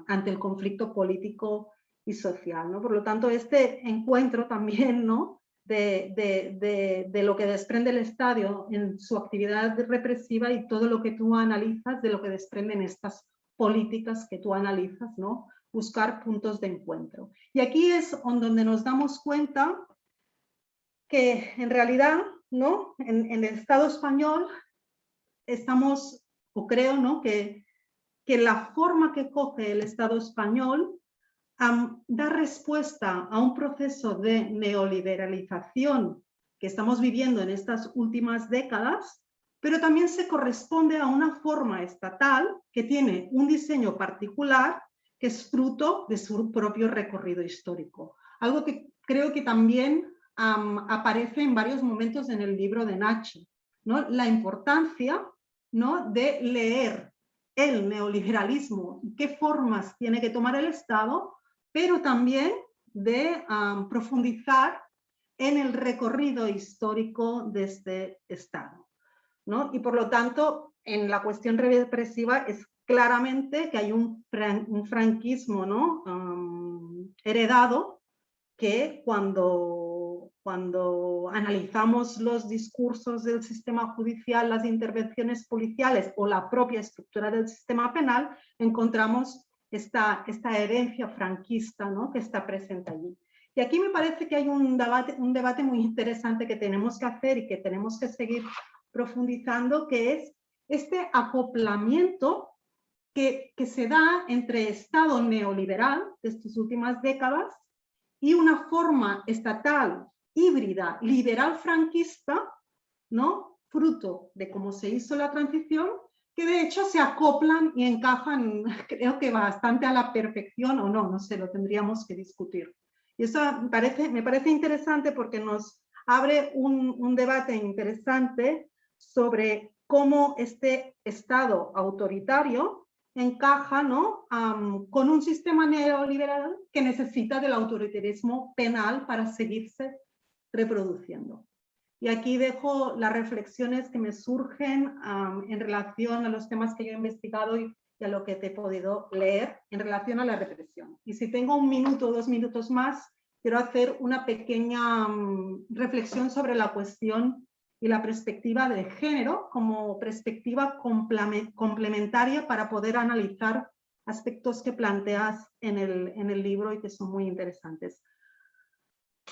ante el conflicto político y social, ¿no? Por lo tanto, este encuentro también, ¿no?, de lo que desprende el Estado en su actividad represiva y todo lo que tú analizas de lo que desprenden estas políticas que tú analizas, ¿no?, buscar puntos de encuentro. Y aquí es donde nos damos cuenta que en realidad, ¿no?, en el Estado español estamos, o creo, ¿no?, que la forma que coge el Estado español da respuesta a un proceso de neoliberalización que estamos viviendo en estas últimas décadas, pero también se corresponde a una forma estatal que tiene un diseño particular que es fruto de su propio recorrido histórico. Algo que creo que también aparece en varios momentos en el libro de Nacho, ¿no?, la importancia, ¿no?, de leer el neoliberalismo y qué formas tiene que tomar el Estado, pero también de profundizar en el recorrido histórico de este Estado, ¿no? Y por lo tanto, en la cuestión represiva es claramente que hay un franquismo, ¿no?, heredado, que cuando analizamos los discursos del sistema judicial, las intervenciones policiales o la propia estructura del sistema penal, encontramos esta herencia franquista, ¿no?, que está presente allí. Y aquí me parece que hay un debate muy interesante que tenemos que hacer y que tenemos que seguir profundizando, que es este acoplamiento que se da entre Estado neoliberal de estas últimas décadas y una forma estatal híbrida, liberal franquista, ¿no?, fruto de cómo se hizo la transición, que de hecho se acoplan y encajan, creo que bastante a la perfección, o no sé, lo tendríamos que discutir. Y eso me parece interesante porque nos abre un debate interesante sobre cómo este Estado autoritario encaja, ¿no?, con un sistema neoliberal que necesita del autoritarismo penal para seguirse reproduciendo. Y aquí dejo las reflexiones que me surgen en relación a los temas que yo he investigado y a lo que te he podido leer en relación a la represión. Y si tengo 1 minuto o 2 minutos más, quiero hacer una pequeña reflexión sobre la cuestión y la perspectiva de género como perspectiva complementaria para poder analizar aspectos que planteas en el libro y que son muy interesantes.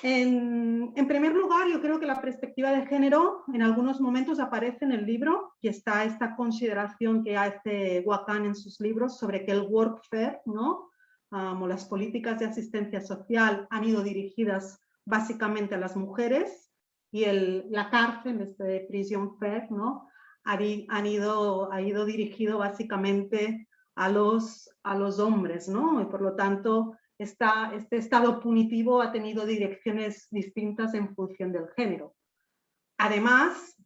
En primer lugar, yo creo que la perspectiva de género en algunos momentos aparece en el libro, y está esta consideración que hace Wakhan en sus libros sobre que el workfare, ¿no?, o las políticas de asistencia social han ido dirigidas básicamente a las mujeres, y la cárcel, este prison fare, ¿no?, ha ido dirigido básicamente a los hombres, ¿no? Y por lo tanto, este estado punitivo ha tenido direcciones distintas en función del género. Además,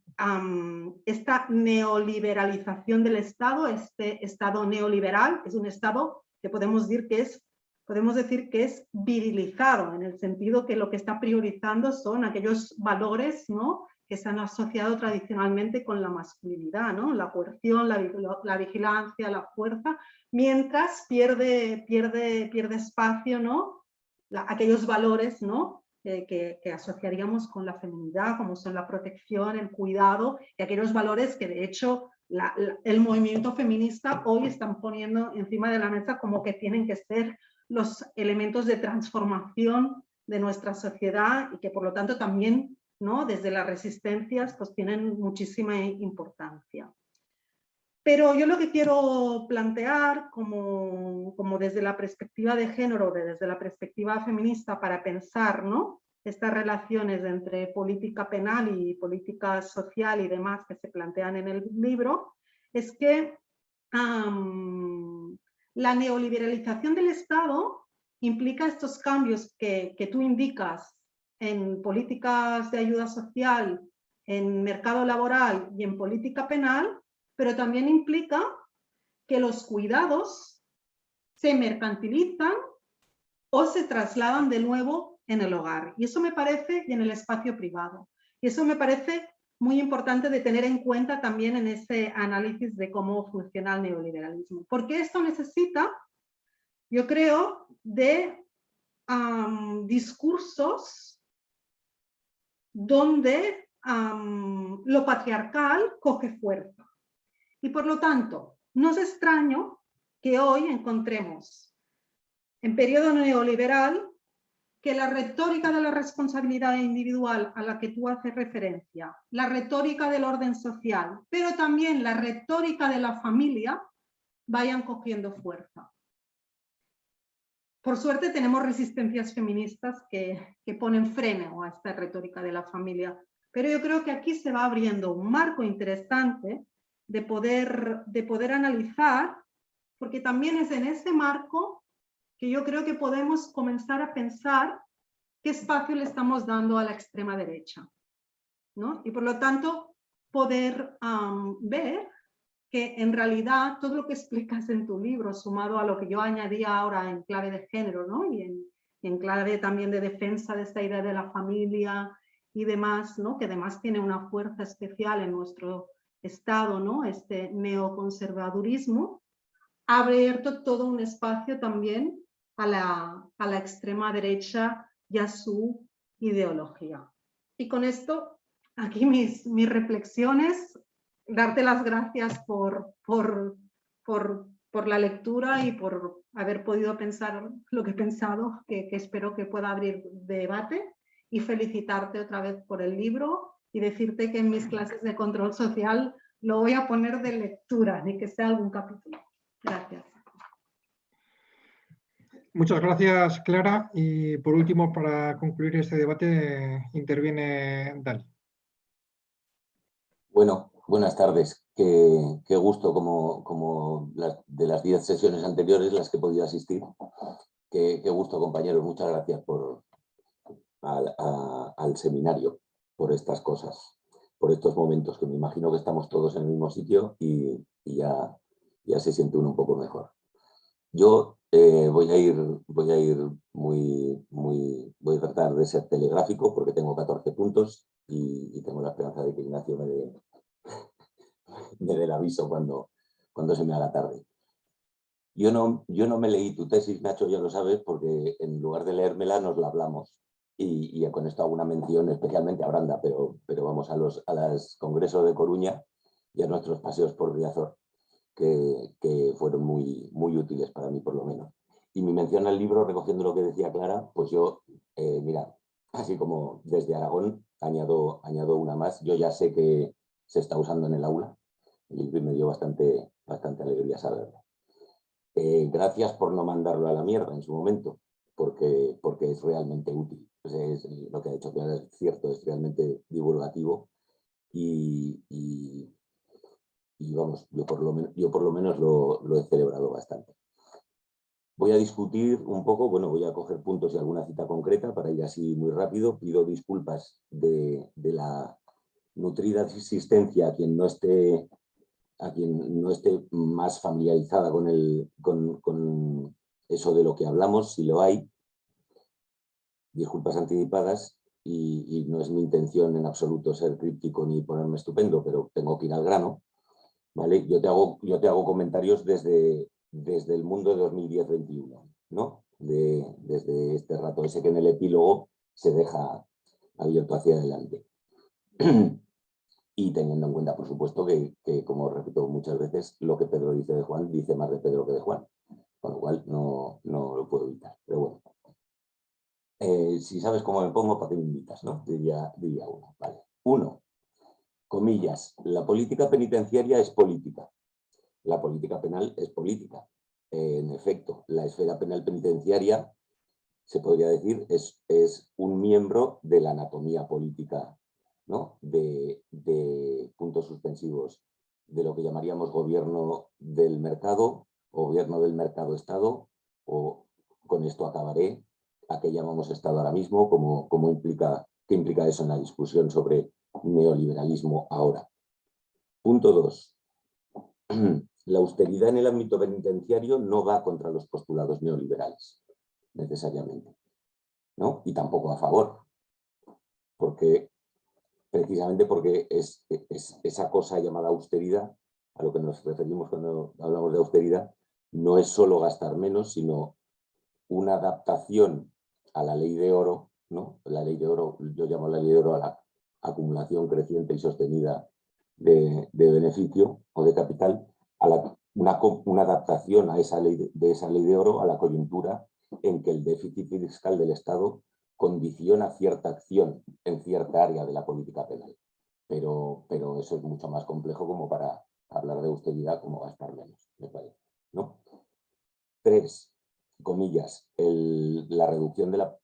esta neoliberalización del Estado, este Estado neoliberal, es un Estado que podemos decir que es virilizado, en el sentido que lo que está priorizando son aquellos valores, ¿no?, que se han asociado tradicionalmente con la masculinidad, ¿no?, la coerción, la vigilancia, la fuerza, mientras pierde espacio, ¿no?, aquellos valores, ¿no?, que asociaríamos con la feminidad, como son la protección, el cuidado, y aquellos valores que de hecho el movimiento feminista hoy están poniendo encima de la mesa como que tienen que ser los elementos de transformación de nuestra sociedad y que por lo tanto también, ¿no?, desde las resistencias pues tienen muchísima importancia. Pero yo lo que quiero plantear como desde la perspectiva de género, desde la perspectiva feminista, para pensar, ¿no?, estas relaciones entre política penal y política social y demás que se plantean en el libro, es que la neoliberalización del Estado implica estos cambios que tú indicas en políticas de ayuda social, en mercado laboral y en política penal, pero también implica que los cuidados se mercantilizan o se trasladan de nuevo en el hogar. Y eso me parece, y en el espacio privado. Y eso me parece muy importante de tener en cuenta también en ese análisis de cómo funciona el neoliberalismo. Porque esto necesita, yo creo, de discursos donde lo patriarcal coge fuerza. Y por lo tanto, no es extraño que hoy encontremos en periodo neoliberal que la retórica de la responsabilidad individual a la que tú haces referencia, la retórica del orden social, pero también la retórica de la familia vayan cogiendo fuerza. Por suerte tenemos resistencias feministas que ponen freno a esta retórica de la familia, pero yo creo que aquí se va abriendo un marco interesante de poder analizar, porque también es en ese marco que yo creo que podemos comenzar a pensar qué espacio le estamos dando a la extrema derecha, ¿no? Y por lo tanto poder ver que en realidad todo lo que explicas en tu libro, sumado a lo que yo añadía ahora en clave de género, ¿no?, y en clave también de defensa de esta idea de la familia y demás, ¿no?, que además tiene una fuerza especial en nuestro Estado, ¿no?, este neoconservadurismo, ha abierto todo un espacio también a la extrema derecha y a su ideología. Y con esto, aquí mis reflexiones, darte las gracias por la lectura y por haber podido pensar lo que he pensado, que espero que pueda abrir debate, y felicitarte otra vez por el libro y decirte que en mis clases de control social lo voy a poner de lectura, ni que sea algún capítulo. Gracias. Muchas gracias, Clara. Y por último, para concluir este debate, interviene Dani. Bueno, buenas tardes. Qué gusto, como de las 10 sesiones anteriores, las que he podido asistir. Qué gusto, compañeros. Muchas gracias al seminario por estas cosas, por estos momentos, que me imagino que estamos todos en el mismo sitio y ya se siente uno un poco mejor. Yo voy a tratar de ser telegráfico porque tengo 14 puntos y tengo la esperanza de que Ignacio me dé el aviso cuando se me haga tarde. Yo no me leí tu tesis, Nacho, ya lo sabes, porque en lugar de leérmela nos la hablamos. Y con esto hago una mención especialmente a Branda, pero vamos a los congresos de Coruña y a nuestros paseos por Riazor, que fueron muy útiles para mí, por lo menos. Y mi mención al libro, recogiendo lo que decía Clara, pues yo, mira, así como desde Aragón, añado una más. Yo ya sé que se está usando en el aula y me dio bastante alegría saberlo. Gracias por no mandarlo a la mierda en su momento, porque es realmente útil. Pues es lo que ha dicho Clara, es cierto, es realmente divulgativo y vamos, yo por lo menos lo he celebrado bastante. Voy a discutir un poco, bueno, voy a coger puntos y alguna cita concreta para ir así muy rápido. Pido disculpas de la nutrida asistencia a quien no esté más familiarizada con eso de lo que hablamos, si lo hay. Disculpas anticipadas y no es mi intención en absoluto ser críptico ni ponerme estupendo, pero tengo que ir al grano, ¿vale? Yo te hago comentarios desde el mundo de 2010-21, ¿no? Desde este rato ese que en el epílogo se deja abierto hacia adelante. Y teniendo en cuenta, por supuesto, que, como repito muchas veces, lo que Pedro dice de Juan, dice más de Pedro que de Juan. Con lo cual no lo puedo evitar. Pero bueno. Si sabes cómo me pongo, ¿para qué me invitas? ¿No? Diría uno. Vale. 1. Comillas. La política penitenciaria es política. La política penal es política. En efecto, la esfera penal penitenciaria, se podría decir, es un miembro de la anatomía política, ¿no? De puntos suspensivos de lo que llamaríamos gobierno del mercado, gobierno del mercado-estado, o con esto acabaré, a qué llamamos Estado ahora mismo, qué implica eso en la discusión sobre neoliberalismo ahora. Punto 2. La austeridad en el ámbito penitenciario no va contra los postulados neoliberales, necesariamente, ¿no? Y tampoco a favor, precisamente porque es esa cosa llamada austeridad, a lo que nos referimos cuando hablamos de austeridad, no es solo gastar menos, sino una adaptación a la ley de oro, ¿no? La ley de oro, yo llamo la ley de oro a la acumulación creciente y sostenida de beneficio o de capital, una adaptación a esa ley de oro a la coyuntura en que el déficit fiscal del Estado condiciona cierta acción en cierta área de la política penal. Pero eso es mucho más complejo como para hablar de austeridad como gastar menos, me parece, ¿no? 3. Comillas, la reducción de la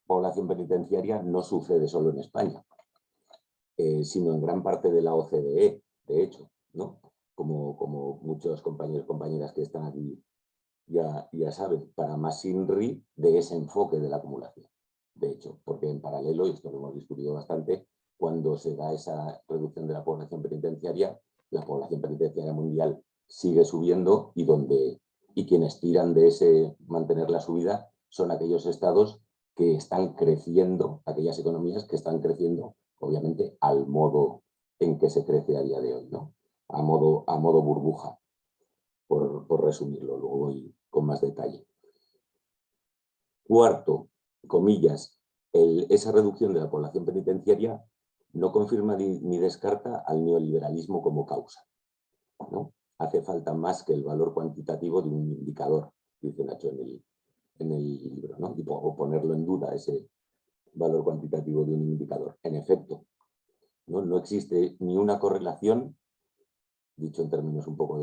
población penitenciaria no sucede solo en España, sino en gran parte de la OCDE, de hecho, ¿no? Como muchos compañeros y compañeras que están aquí ya saben, para más INRI de ese enfoque de la acumulación. De hecho, porque en paralelo, y esto lo hemos discutido bastante, cuando se da esa reducción de la población penitenciaria mundial sigue subiendo y quienes tiran de mantener la subida son aquellos estados que están creciendo, aquellas economías que están creciendo, obviamente, al modo en que se crece a día de hoy, ¿no? A modo burbuja, por resumirlo, luego voy con más detalle. 4, comillas, esa reducción de la población penitenciaria no confirma ni descarta al neoliberalismo como causa, ¿no? Hace falta más que el valor cuantitativo de un indicador, dice Nacho en el libro, ¿no? O ponerlo en duda, ese valor cuantitativo de un indicador. En efecto, no existe ni una correlación, dicho en términos un poco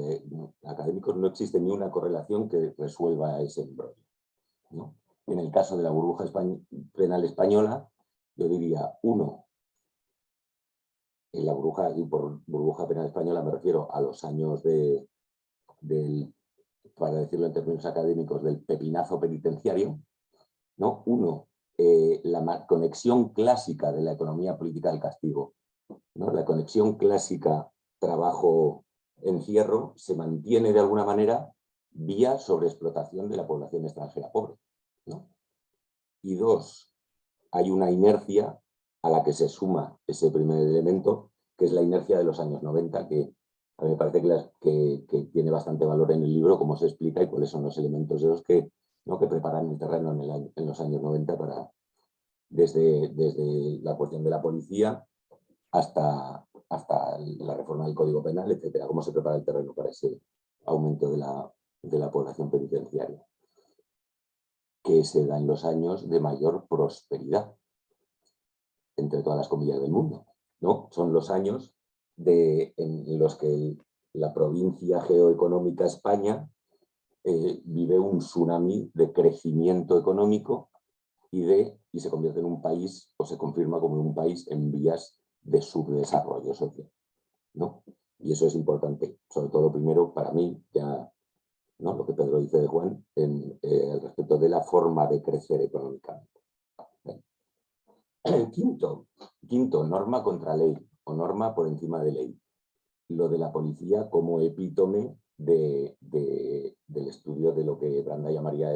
académicos, no existe ni una correlación que resuelva ese embrollo, ¿no? En el caso de la burbuja penal española, yo diría, 1, en la burbuja, y por burbuja penal española me refiero a los años para decirlo en términos académicos, del pepinazo penitenciario, ¿no? 1, la conexión clásica de la economía política del castigo, ¿no? La conexión clásica trabajo-encierro se mantiene de alguna manera vía sobreexplotación de la población extranjera pobre, ¿no? Y 2, hay una inercia a la que se suma ese primer elemento, que es la inercia de los años 90, que a mí me parece que tiene bastante valor en el libro, cómo se explica y cuáles son los elementos de los que preparan el terreno en los años 90 desde la cuestión de la policía hasta la reforma del Código Penal, etcétera, cómo se prepara el terreno para ese aumento de la población penitenciaria, que se da en los años de mayor prosperidad, entre todas las comillas del mundo, ¿no? Son los años en los que la provincia geoeconómica España vive un tsunami de crecimiento económico y se convierte en un país, o se confirma como un país en vías de subdesarrollo social, ¿no? Y eso es importante, sobre todo primero para mí, ya ¿no? Lo que Pedro dice de Juan al respecto de la forma de crecer económicamente. Quinto, norma contra ley o norma por encima de ley. Lo de la policía como epítome del estudio de lo que Branda llamaría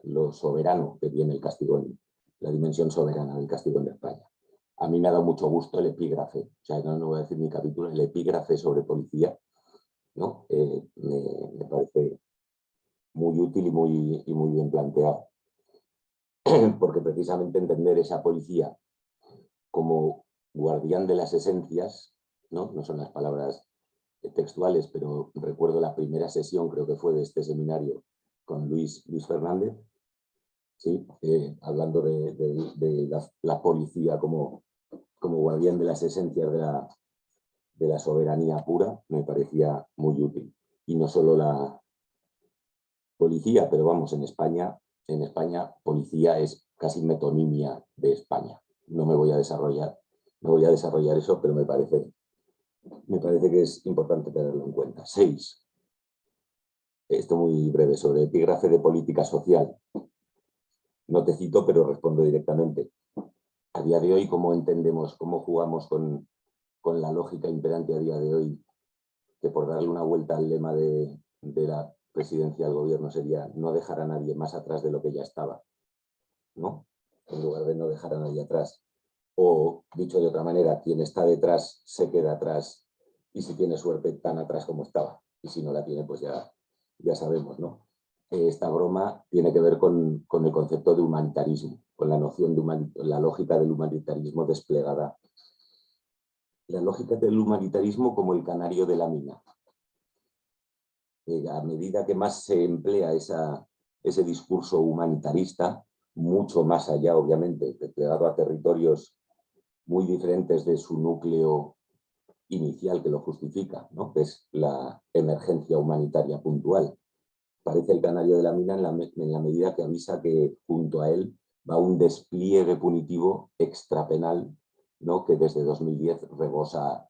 lo soberano que tiene el Castigón, la dimensión soberana del Castigón de España. A mí me ha dado mucho gusto el epígrafe, o sea, no voy a decir mi capítulo, el epígrafe sobre policía, ¿no? Me parece muy útil y muy bien planteado, porque precisamente entender esa policía como guardián de las esencias, no son las palabras textuales, pero recuerdo la primera sesión, creo que fue de este seminario, con Luis Fernández, ¿sí? Hablando de la policía como guardián de las esencias de la soberanía pura, me parecía muy útil. Y no solo la policía, pero vamos, en España policía es casi metonimia de España. No voy a desarrollar eso, pero me parece que es importante tenerlo en cuenta. 6. Esto muy breve, sobre epígrafe de política social. No te cito, pero respondo directamente. A día de hoy, ¿cómo entendemos, cómo jugamos con la lógica imperante a día de hoy, que por darle una vuelta al lema de la presidencia del gobierno sería no dejar a nadie más atrás de lo que ya estaba, ¿no? En lugar de no dejar a nadie atrás. O, dicho de otra manera, quien está detrás se queda atrás y si tiene suerte tan atrás como estaba. Y si no la tiene, pues ya sabemos, ¿no? Esta broma tiene que ver con el concepto de humanitarismo, con la noción de la lógica del humanitarismo desplegada. La lógica del humanitarismo como el canario de la mina. A medida que más se emplea ese discurso humanitarista, mucho más allá, obviamente, desplegado a territorios muy diferentes de su núcleo inicial que lo justifica, ¿no? Que es la emergencia humanitaria puntual. Parece el canario de la mina en la medida que avisa que junto a él va un despliegue punitivo extrapenal, ¿no? Que desde 2010 rebosa,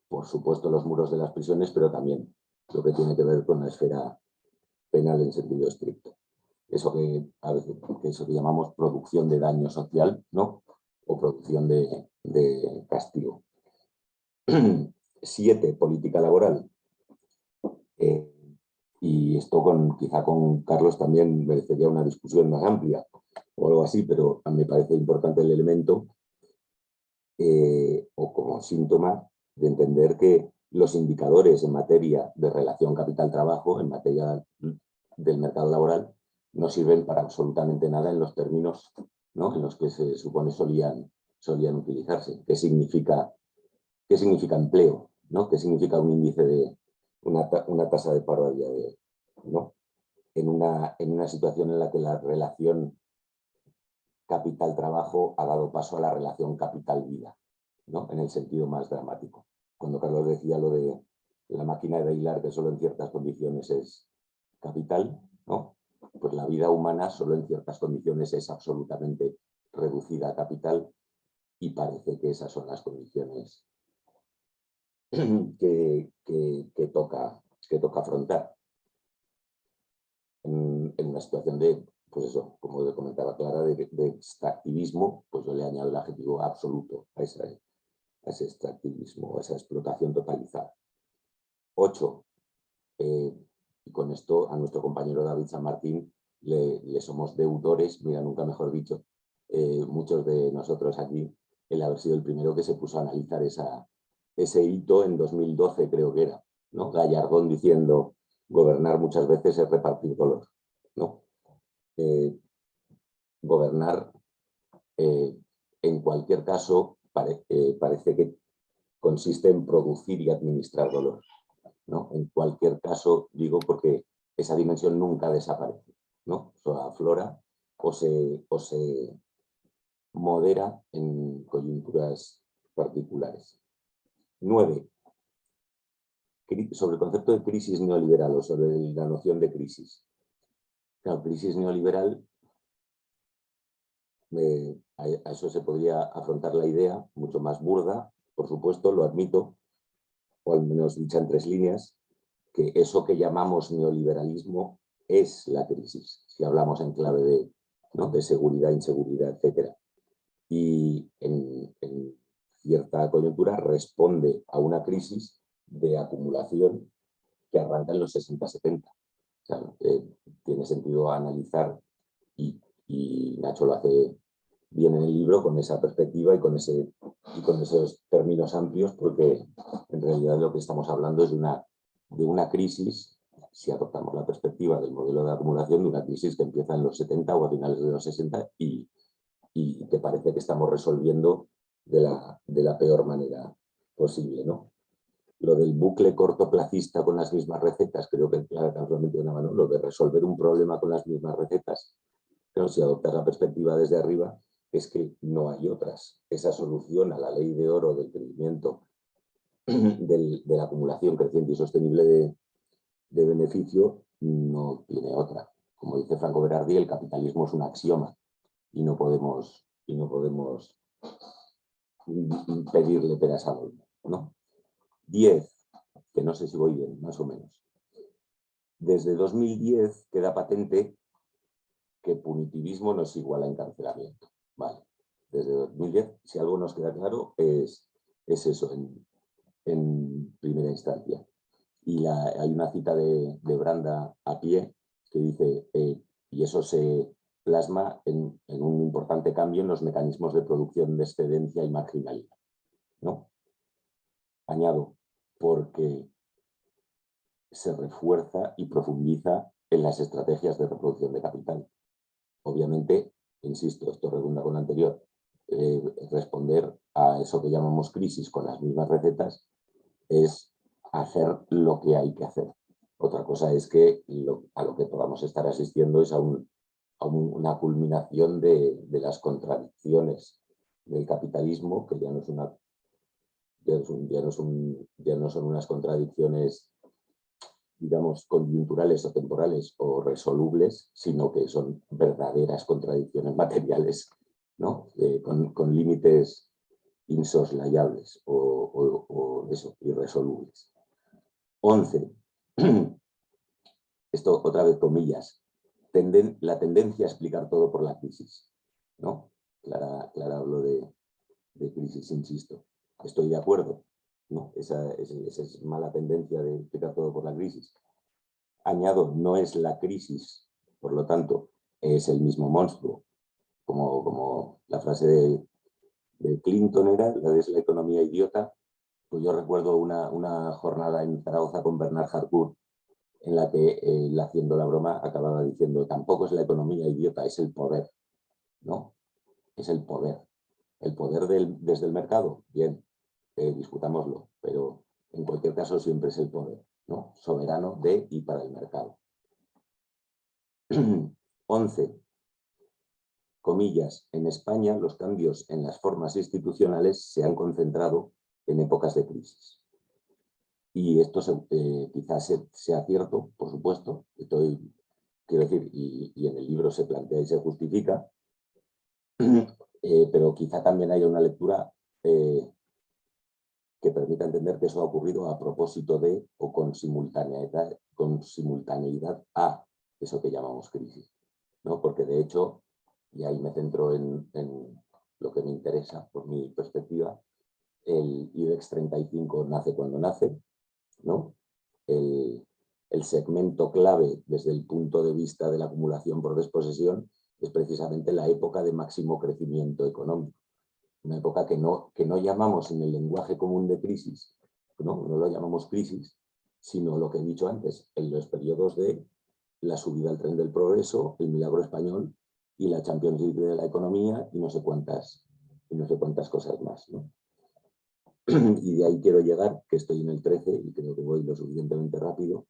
por supuesto, los muros de las prisiones, pero también lo que tiene que ver con la esfera penal en sentido estricto. Eso que a veces eso que llamamos producción de daño social, ¿no? O producción de castigo. 7, política laboral. Y esto quizá con Carlos también merecería una discusión más amplia o algo así, pero a mí me parece importante el elemento o como síntoma de entender que los indicadores en materia de relación capital-trabajo, en materia del mercado laboral, no sirven para absolutamente nada en los términos, ¿no? En los que se supone solían utilizarse. ¿Qué significa empleo? ¿No? ¿Qué significa un índice de una tasa de paro a día de hoy, ¿no? En una situación en la que la relación capital-trabajo ha dado paso a la relación capital-vida, ¿no? En el sentido más dramático. Cuando Carlos decía lo de la máquina de hilar que solo en ciertas condiciones es capital, ¿no? Pues la vida humana solo en ciertas condiciones es absolutamente reducida a capital y parece que esas son las condiciones que toca afrontar en una situación de, pues eso, como comentaba Clara, de extractivismo. Pues yo le añado el adjetivo absoluto a ese extractivismo, a esa explotación totalizada. 8. Y con esto a nuestro compañero David San Martín le somos deudores, mira, nunca mejor dicho, muchos de nosotros aquí, el haber sido el primero que se puso a analizar ese hito en 2012, creo que era, ¿no? Gallardón diciendo, gobernar muchas veces es repartir dolor, ¿no? Gobernar, en cualquier caso, parece que consiste en producir y administrar dolor, ¿no? En cualquier caso, digo, porque esa dimensión nunca desaparece, ¿no? O sea, aflora o se modera en coyunturas particulares. 9. Sobre el concepto de crisis neoliberal o sobre la noción de crisis. Claro, crisis neoliberal, a eso se podría afrontar la idea mucho más burda, por supuesto, lo admito, o al menos dicha en 3 líneas, que eso que llamamos neoliberalismo es la crisis, si hablamos en clave de, ¿no?, de seguridad, inseguridad, etc. Y en cierta coyuntura responde a una crisis de acumulación que arranca en los 60-70. O sea, tiene sentido analizar, y Nacho lo hace bien en el libro, con esa perspectiva y con esos términos amplios, porque en realidad lo que estamos hablando es de una crisis, si adoptamos la perspectiva del modelo de acumulación, de una crisis que empieza en los 70 o a finales de los 60 y que parece que estamos resolviendo de la peor manera posible, ¿no? Lo del bucle cortoplacista con las mismas recetas, creo que casualmente una mano, lo de resolver un problema con las mismas recetas, pero si adoptas la perspectiva desde arriba, es que no hay otras. Esa solución a la ley de oro del crecimiento, de la acumulación creciente y sostenible de beneficio, no tiene otra. Como dice Franco Berardi, el capitalismo es un axioma y no podemos pedirle peras al olmo, ¿no? 10, que no sé si voy bien, más o menos. Desde 2010 queda patente que punitivismo no es igual a encarcelamiento. Vale. Desde 2010, si algo nos queda claro, es eso en primera instancia. Y hay una cita de Branda a pie que dice, y eso se plasma en un importante cambio en los mecanismos de producción de excedencia y marginalidad, ¿no? Añado, porque se refuerza y profundiza en las estrategias de reproducción de capital. Obviamente, insisto, esto redunda con lo anterior, responder a eso que llamamos crisis con las mismas recetas es hacer lo que hay que hacer. Otra cosa es que a lo que podamos estar asistiendo es a una culminación de las contradicciones del capitalismo, que ya no son unas contradicciones, digamos, coyunturales o temporales o resolubles, sino que son verdaderas contradicciones materiales, ¿no? Con límites insoslayables o eso, irresolubles. 11. Esto, otra vez comillas, la tendencia a explicar todo por la crisis, ¿no? Clara habló de crisis, insisto. Estoy de acuerdo, ¿no? Esa es mala tendencia de explicar todo por la crisis. Añado, no es la crisis, por lo tanto, es el mismo monstruo. Como la frase de Clinton era, es la economía idiota. Pues yo recuerdo una jornada en Zaragoza con Bernard Harcourt, en la que él, haciendo la broma, acababa diciendo, tampoco es la economía idiota, es el poder, ¿no? Es el poder. El poder desde el mercado, bien, discutámoslo, pero en cualquier caso siempre es el poder, ¿no? Soberano de y para el mercado. 11. Comillas, en España los cambios en las formas institucionales se han concentrado en épocas de crisis. Y esto quizás sea cierto, por supuesto, quiero decir, y en el libro se plantea y se justifica, pero quizá también haya una lectura que permita entender que eso ha ocurrido a propósito de o con simultaneidad a eso que llamamos crisis, ¿no? Porque de hecho, y ahí me centro en lo que me interesa por mi perspectiva, el IBEX 35 nace cuando nace, ¿no? El segmento clave desde el punto de vista de la acumulación por desposesión es precisamente la época de máximo crecimiento económico. Una época que no llamamos en el lenguaje común de crisis, no lo llamamos crisis, sino lo que he dicho antes, en los periodos de la subida al tren del progreso, el milagro español y la Champions League de la economía y no sé cuántas cosas más, ¿no? Y de ahí quiero llegar, que estoy en el 13 y creo que voy lo suficientemente rápido,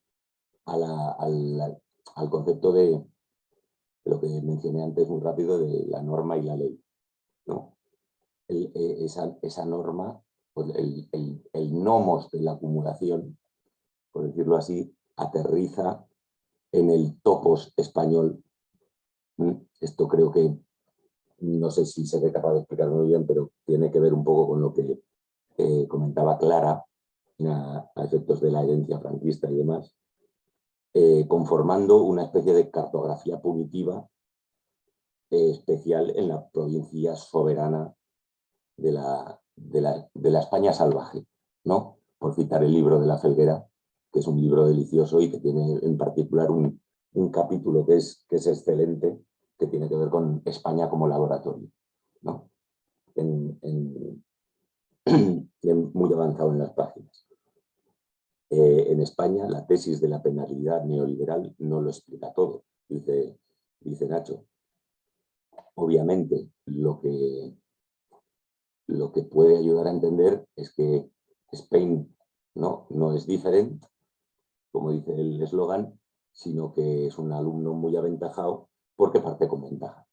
al concepto de lo que mencioné antes muy rápido de la norma y la ley, ¿no? Esa norma, pues el nomos de la acumulación, por decirlo así, aterriza en el topos español. Esto creo que, no sé si seré capaz de explicarlo muy bien, pero tiene que ver un poco con lo que comentaba Clara, a efectos de la herencia franquista y demás, conformando una especie de cartografía punitiva especial en la provincia soberana de la España salvaje, ¿no? Por citar el libro de la Felguera, que es un libro delicioso y que tiene en particular un capítulo que es excelente, que tiene que ver con España como laboratorio, ¿no? Muy avanzado en las páginas. En España, la tesis de la penalidad neoliberal no lo explica todo, dice Nacho. Obviamente, lo que puede ayudar a entender es que Spain no es diferente, como dice el eslogan, sino que es un alumno muy aventajado porque parte con ventaja,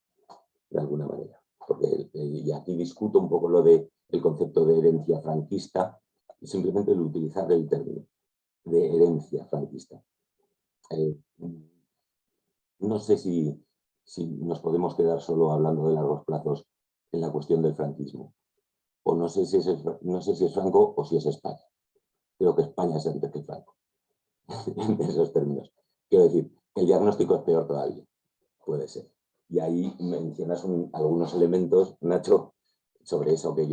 de alguna manera. Porque, y aquí discuto un poco lo del concepto de herencia franquista, simplemente el utilizar el término de herencia franquista. No sé si nos podemos quedar solo hablando de largos plazos en la cuestión del franquismo. O no sé si es Franco o si es España. Creo que España es antes que Franco. En esos términos. Quiero decir, el diagnóstico es peor todavía. Puede ser. Y ahí mencionas algunos elementos, Nacho, sobre eso que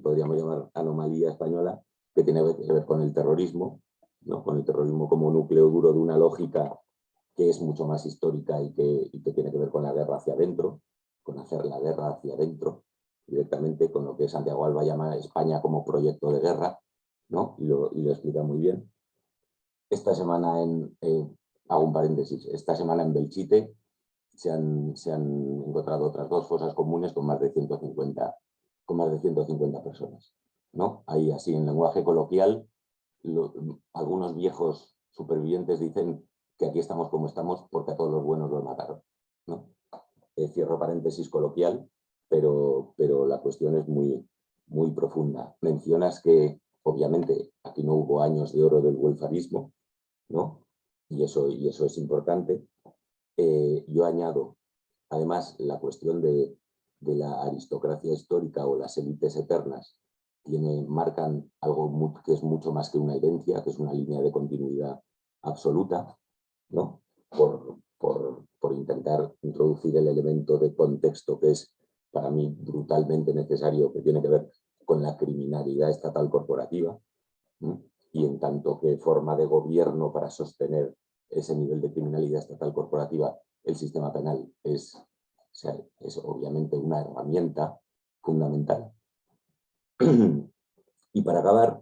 podríamos llamar anomalía española, que tiene que ver con el terrorismo, ¿no? Con el terrorismo como núcleo duro de una lógica que es mucho más histórica y que tiene que ver con la guerra hacia adentro, con hacer la guerra hacia adentro, directamente con lo que Santiago Alba llama España como proyecto de guerra, ¿no? Y lo explica muy bien. Esta semana hago un paréntesis, esta semana en Belchite se han encontrado otras 2 fosas comunes con más de 150 personas, ¿no? Ahí, así en lenguaje coloquial, algunos viejos supervivientes dicen que aquí estamos como estamos porque a todos los buenos los mataron, ¿no? Cierro paréntesis coloquial, pero la cuestión es muy, muy profunda. Mencionas que, obviamente, aquí no hubo años de oro del welfarismo, ¿no? Y eso es importante. Yo añado, además, la cuestión de la aristocracia histórica o las élites eternas marcan algo que es mucho más que una herencia, que es una línea de continuidad absoluta, ¿no? Por intentar introducir el elemento de contexto que es para mí brutalmente necesario, que tiene que ver con la criminalidad estatal corporativa, ¿no? Y en tanto que forma de gobierno para sostener ese nivel de criminalidad estatal corporativa, el sistema penal es obviamente una herramienta fundamental. Y para acabar,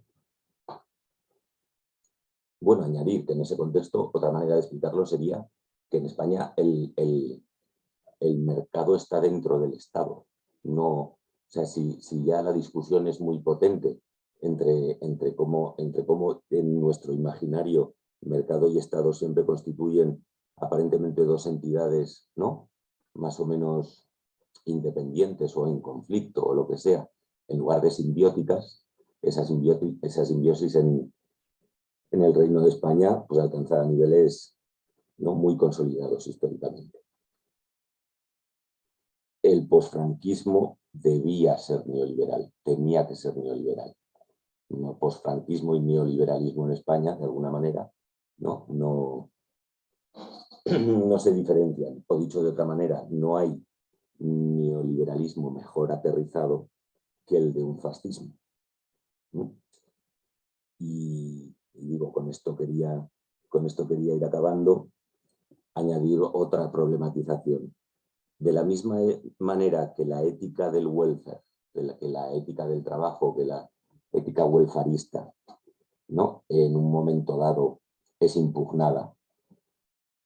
bueno, añadir que en ese contexto, otra manera de explicarlo sería que en España el mercado está dentro del Estado. No, o sea, si ya la discusión es muy potente entre cómo en nuestro imaginario mercado y Estado siempre constituyen aparentemente 2 entidades, ¿no? Más o menos independientes o en conflicto o lo que sea, en lugar de simbióticas, esa simbiosis en el Reino de España pues alcanza niveles no muy consolidados históricamente. El posfranquismo debía ser neoliberal, tenía que ser neoliberal. No, posfranquismo y neoliberalismo en España, de alguna manera, no se diferencian. O dicho de otra manera, no hay neoliberalismo mejor aterrizado que el de un fascismo. Y digo, con esto quería ir acabando, añadir otra problematización. De la misma manera que la ética del welfare, que la ética del trabajo, que la ética welfarista, ¿no? En un momento dado es impugnada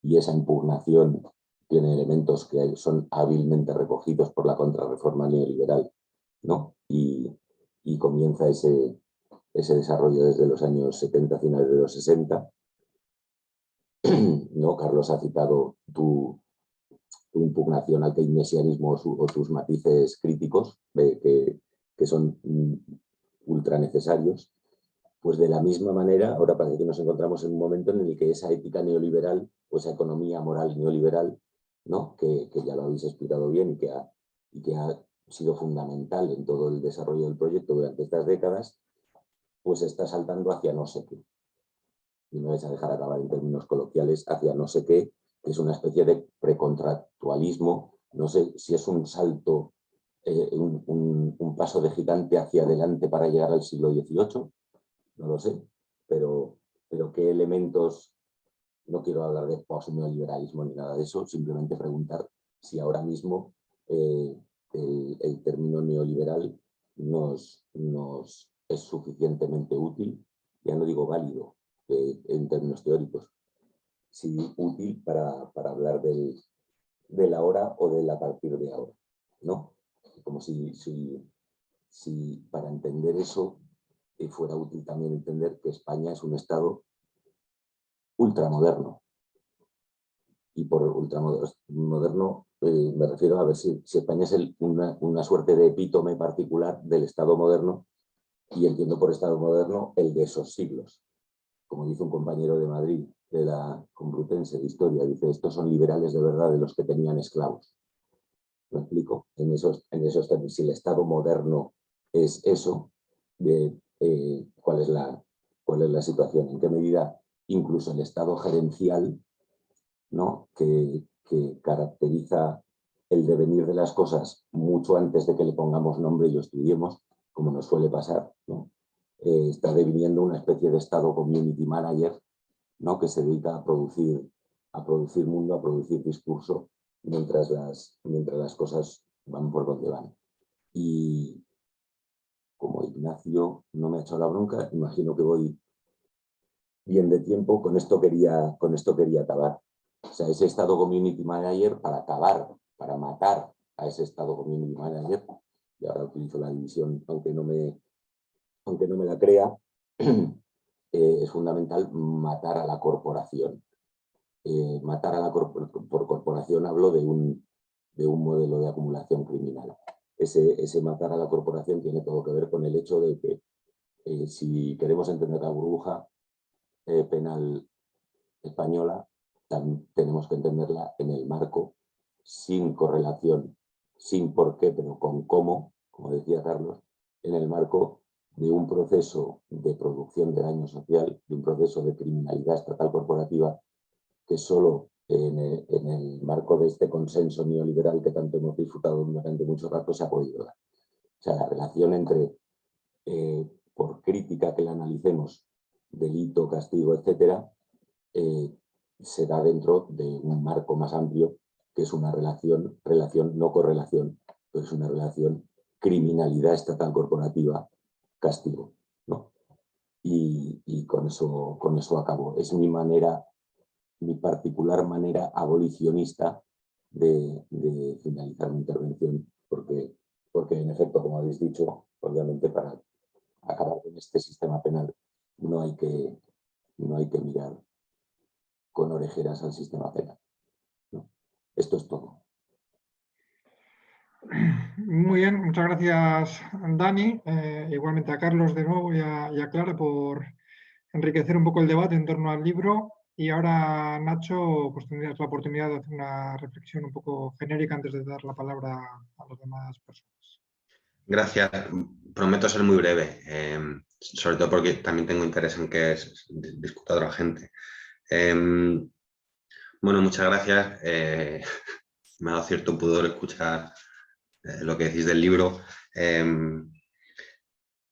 y esa impugnación tiene elementos que son hábilmente recogidos por la contrarreforma neoliberal, ¿no? Y comienza ese desarrollo desde los años 70, finales de los 60. ¿No? Carlos ha citado tu impugnación al keynesianismo o tus matices críticos que son ultra necesarios. Pues de la misma manera, ahora parece que nos encontramos en un momento en el que esa ética neoliberal o esa economía moral neoliberal, ¿no? que ya lo habéis explicado bien y que ha sido fundamental en todo el desarrollo del proyecto durante estas décadas, pues está saltando hacia no sé qué. Y me vais a dejar acabar en términos coloquiales, hacia no sé qué, que es una especie de precontractualismo. No sé si es un salto, un paso de gigante hacia adelante para llegar al siglo XVIII, no lo sé, pero qué elementos, no quiero hablar de post-neoliberalismo ni nada de eso, simplemente preguntar si ahora mismo el término neoliberal nos es suficientemente útil, ya no digo válido en términos teóricos, sí útil para hablar del ahora o del a partir de ahora, ¿no? Como si para entender eso fuera útil también entender que España es un Estado ultramoderno. Y por ultramoderno me refiero a ver si España es una suerte de epítome particular del Estado moderno, y entiendo por Estado moderno el de esos siglos. Como dice un compañero de Madrid, de la Complutense de Historia, dice, estos son liberales de verdad, de los que tenían esclavos. ¿Me explico? En esos términos, si el Estado moderno es eso, ¿cuál es la situación? ¿En qué medida incluso el Estado gerencial, ¿no? que caracteriza el devenir de las cosas mucho antes de que le pongamos nombre y lo estudiemos, como nos suele pasar, ¿no? Está deviniendo una especie de Estado community manager, ¿no? Que se dedica a producir mundo, a producir discurso, mientras las cosas van por donde van. Y como Ignacio no me ha echado la bronca, imagino que voy bien de tiempo, con esto quería acabar. O sea, ese Estado community manager, para acabar, para matar a ese Estado community manager, y ahora utilizo la división, aunque no me la crea, es fundamental matar a la corporación. Por corporación hablo de un modelo de acumulación criminal. Ese matar a la corporación tiene todo que ver con el hecho de que si queremos entender la burbuja penal española, tenemos que entenderla en el marco, sin correlación, sin por qué, pero con cómo, como decía Carlos, en el marco de un proceso de producción de daño social, de un proceso de criminalidad estatal corporativa, que solo en el marco de este consenso neoliberal que tanto hemos disfrutado durante mucho rato se ha podido dar. O sea, la relación entre, por crítica que la analicemos, delito, castigo, etcétera, se da dentro de un marco más amplio, que es una relación, no correlación, pero es una relación criminalidad estatal corporativa, castigo, ¿no? Y con eso acabo. Es mi particular manera abolicionista de finalizar mi intervención, porque en efecto, como habéis dicho, obviamente para acabar con este sistema penal no hay que mirar con orejeras al sistema penal, ¿no? Esto es todo. Muy bien, muchas gracias, Dani. Igualmente a Carlos de nuevo y a Clara por enriquecer un poco el debate en torno al libro. Y ahora, Nacho, pues tendrías la oportunidad de hacer una reflexión un poco genérica antes de dar la palabra a las demás personas. Gracias. Prometo ser muy breve, sobre todo porque también tengo interés en que discuta otra gente. Bueno, muchas gracias. Me ha dado cierto pudor escuchar lo que decís del libro.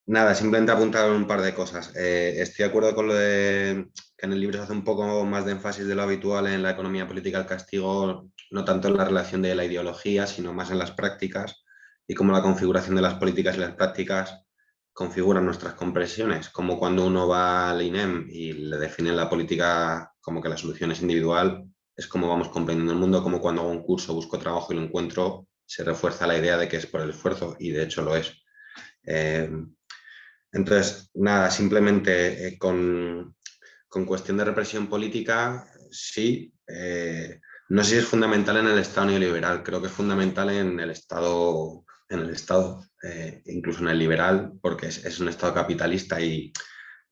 Nada, simplemente apuntar un par de cosas. Estoy de acuerdo con lo de que en el libro se hace un poco más de énfasis de lo habitual en la economía política del castigo, no tanto en la relación de la ideología, sino más en las prácticas y cómo la configuración de las políticas y las prácticas configuran nuestras comprensiones, como cuando uno va al INEM y le definen la política como que la solución es individual, es como vamos comprendiendo el mundo, como cuando hago un curso, busco trabajo y lo encuentro, se refuerza la idea de que es por el esfuerzo y de hecho lo es. Entonces, nada, simplemente con cuestión de represión política, sí, no sé si es fundamental en el Estado neoliberal, creo que es fundamental en el Estado, incluso en el liberal, porque es un Estado capitalista y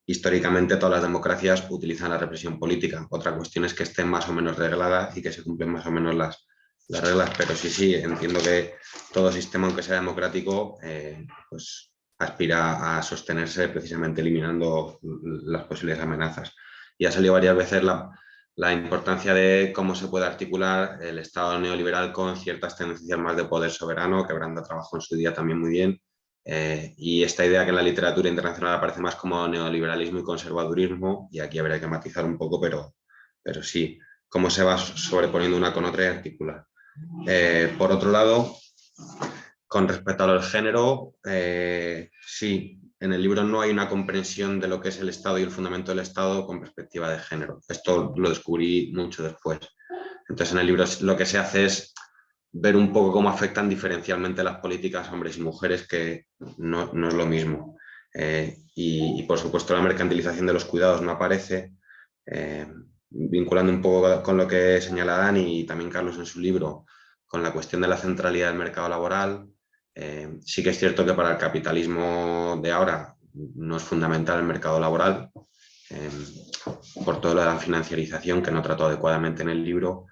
históricamente todas las democracias utilizan la represión política. Otra cuestión es que estén más o menos regladas y que se cumplen más o menos las reglas, pero sí, entiendo que todo sistema, aunque sea democrático, pues aspira a sostenerse precisamente eliminando las posibles amenazas. Y ha salido varias veces la importancia de cómo se puede articular el Estado neoliberal con ciertas tendencias más de poder soberano, que Branda trabajó en su día también muy bien, y esta idea que en la literatura internacional aparece más como neoliberalismo y conservadurismo, y aquí habría que matizar un poco, pero sí, cómo se va sobreponiendo una con otra y articular. Por otro lado, con respecto a lo del género, sí, en el libro no hay una comprensión de lo que es el Estado y el fundamento del Estado con perspectiva de género. Esto lo descubrí mucho después. Entonces, en el libro lo que se hace es ver un poco cómo afectan diferencialmente las políticas a hombres y mujeres, que no es lo mismo. Y, por supuesto, la mercantilización de los cuidados no aparece, vinculando un poco con lo que señala Dani y también Carlos en su libro, con la cuestión de la centralidad del mercado laboral. Sí que es cierto que para el capitalismo de ahora no es fundamental el mercado laboral, por toda la financiarización que no trató adecuadamente en el libro.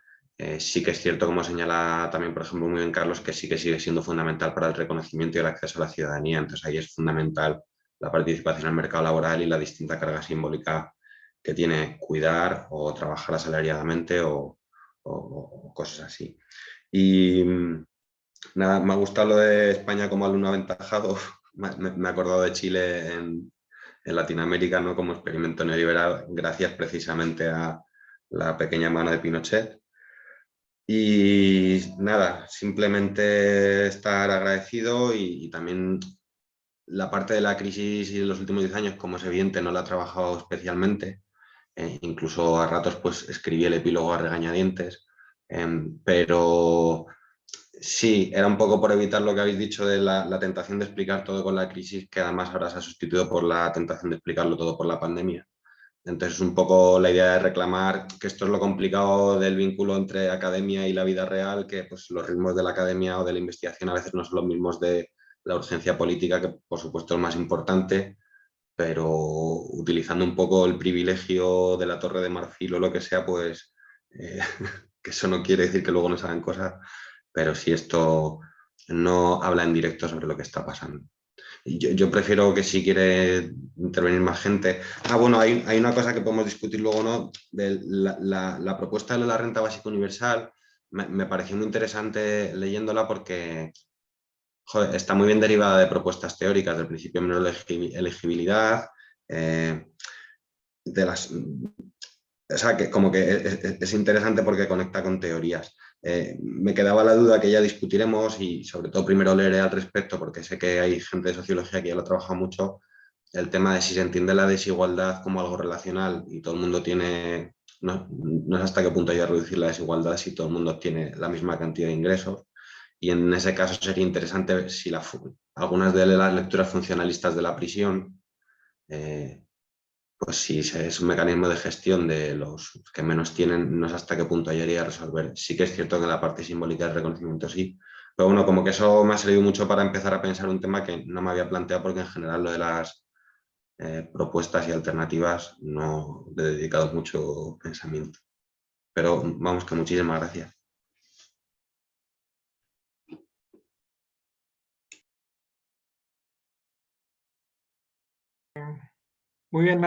Sí que es cierto, como señala también, por ejemplo, muy bien Carlos, que sí que sigue siendo fundamental para el reconocimiento y el acceso a la ciudadanía. Entonces ahí es fundamental la participación en el mercado laboral y la distinta carga simbólica que tiene cuidar o trabajar asalariadamente o cosas así. Y nada, me ha gustado lo de España como alumno aventajado. Me he acordado de Chile en Latinoamérica, ¿no? Como experimento neoliberal, gracias precisamente a la pequeña mano de Pinochet. Y nada, simplemente estar agradecido y también la parte de la crisis y de los últimos 10 años, como es evidente, no la he trabajado especialmente. Incluso a ratos pues escribí el epílogo a regañadientes, pero sí, era un poco por evitar lo que habéis dicho de la tentación de explicar todo con la crisis, que además ahora se ha sustituido por la tentación de explicarlo todo por la pandemia. Entonces, un poco la idea de reclamar que esto es lo complicado del vínculo entre academia y la vida real, que pues, los ritmos de la academia o de la investigación a veces no son los mismos de la urgencia política, que por supuesto es más importante, pero utilizando un poco el privilegio de la Torre de Marfil o lo que sea, pues que eso no quiere decir que luego no se hagan cosas, pero si esto no habla en directo sobre lo que está pasando. Yo prefiero que si quiere intervenir más gente. Bueno, hay una cosa que podemos discutir luego, ¿no? De la propuesta de la renta básica universal me pareció muy interesante leyéndola porque joder, está muy bien derivada de propuestas teóricas, del principio de menor elegibilidad, de las... O sea, que como que es interesante porque conecta con teorías. Me quedaba la duda que ya discutiremos y sobre todo primero leeré al respecto porque sé que hay gente de sociología que ya lo trabaja mucho, el tema de si se entiende la desigualdad como algo relacional y todo el mundo tiene, no es hasta qué punto hay que reducir la desigualdad si todo el mundo tiene la misma cantidad de ingresos. Y en ese caso sería interesante ver si algunas de las lecturas funcionalistas de la prisión, pues si es un mecanismo de gestión de los que menos tienen, no sé hasta qué punto llegaría a resolver. Sí que es cierto que la parte simbólica del reconocimiento sí, pero bueno, como que eso me ha servido mucho para empezar a pensar un tema que no me había planteado porque en general lo de las propuestas y alternativas no le he dedicado mucho pensamiento. Pero vamos, que muchísimas gracias. Muy bien, Nacho.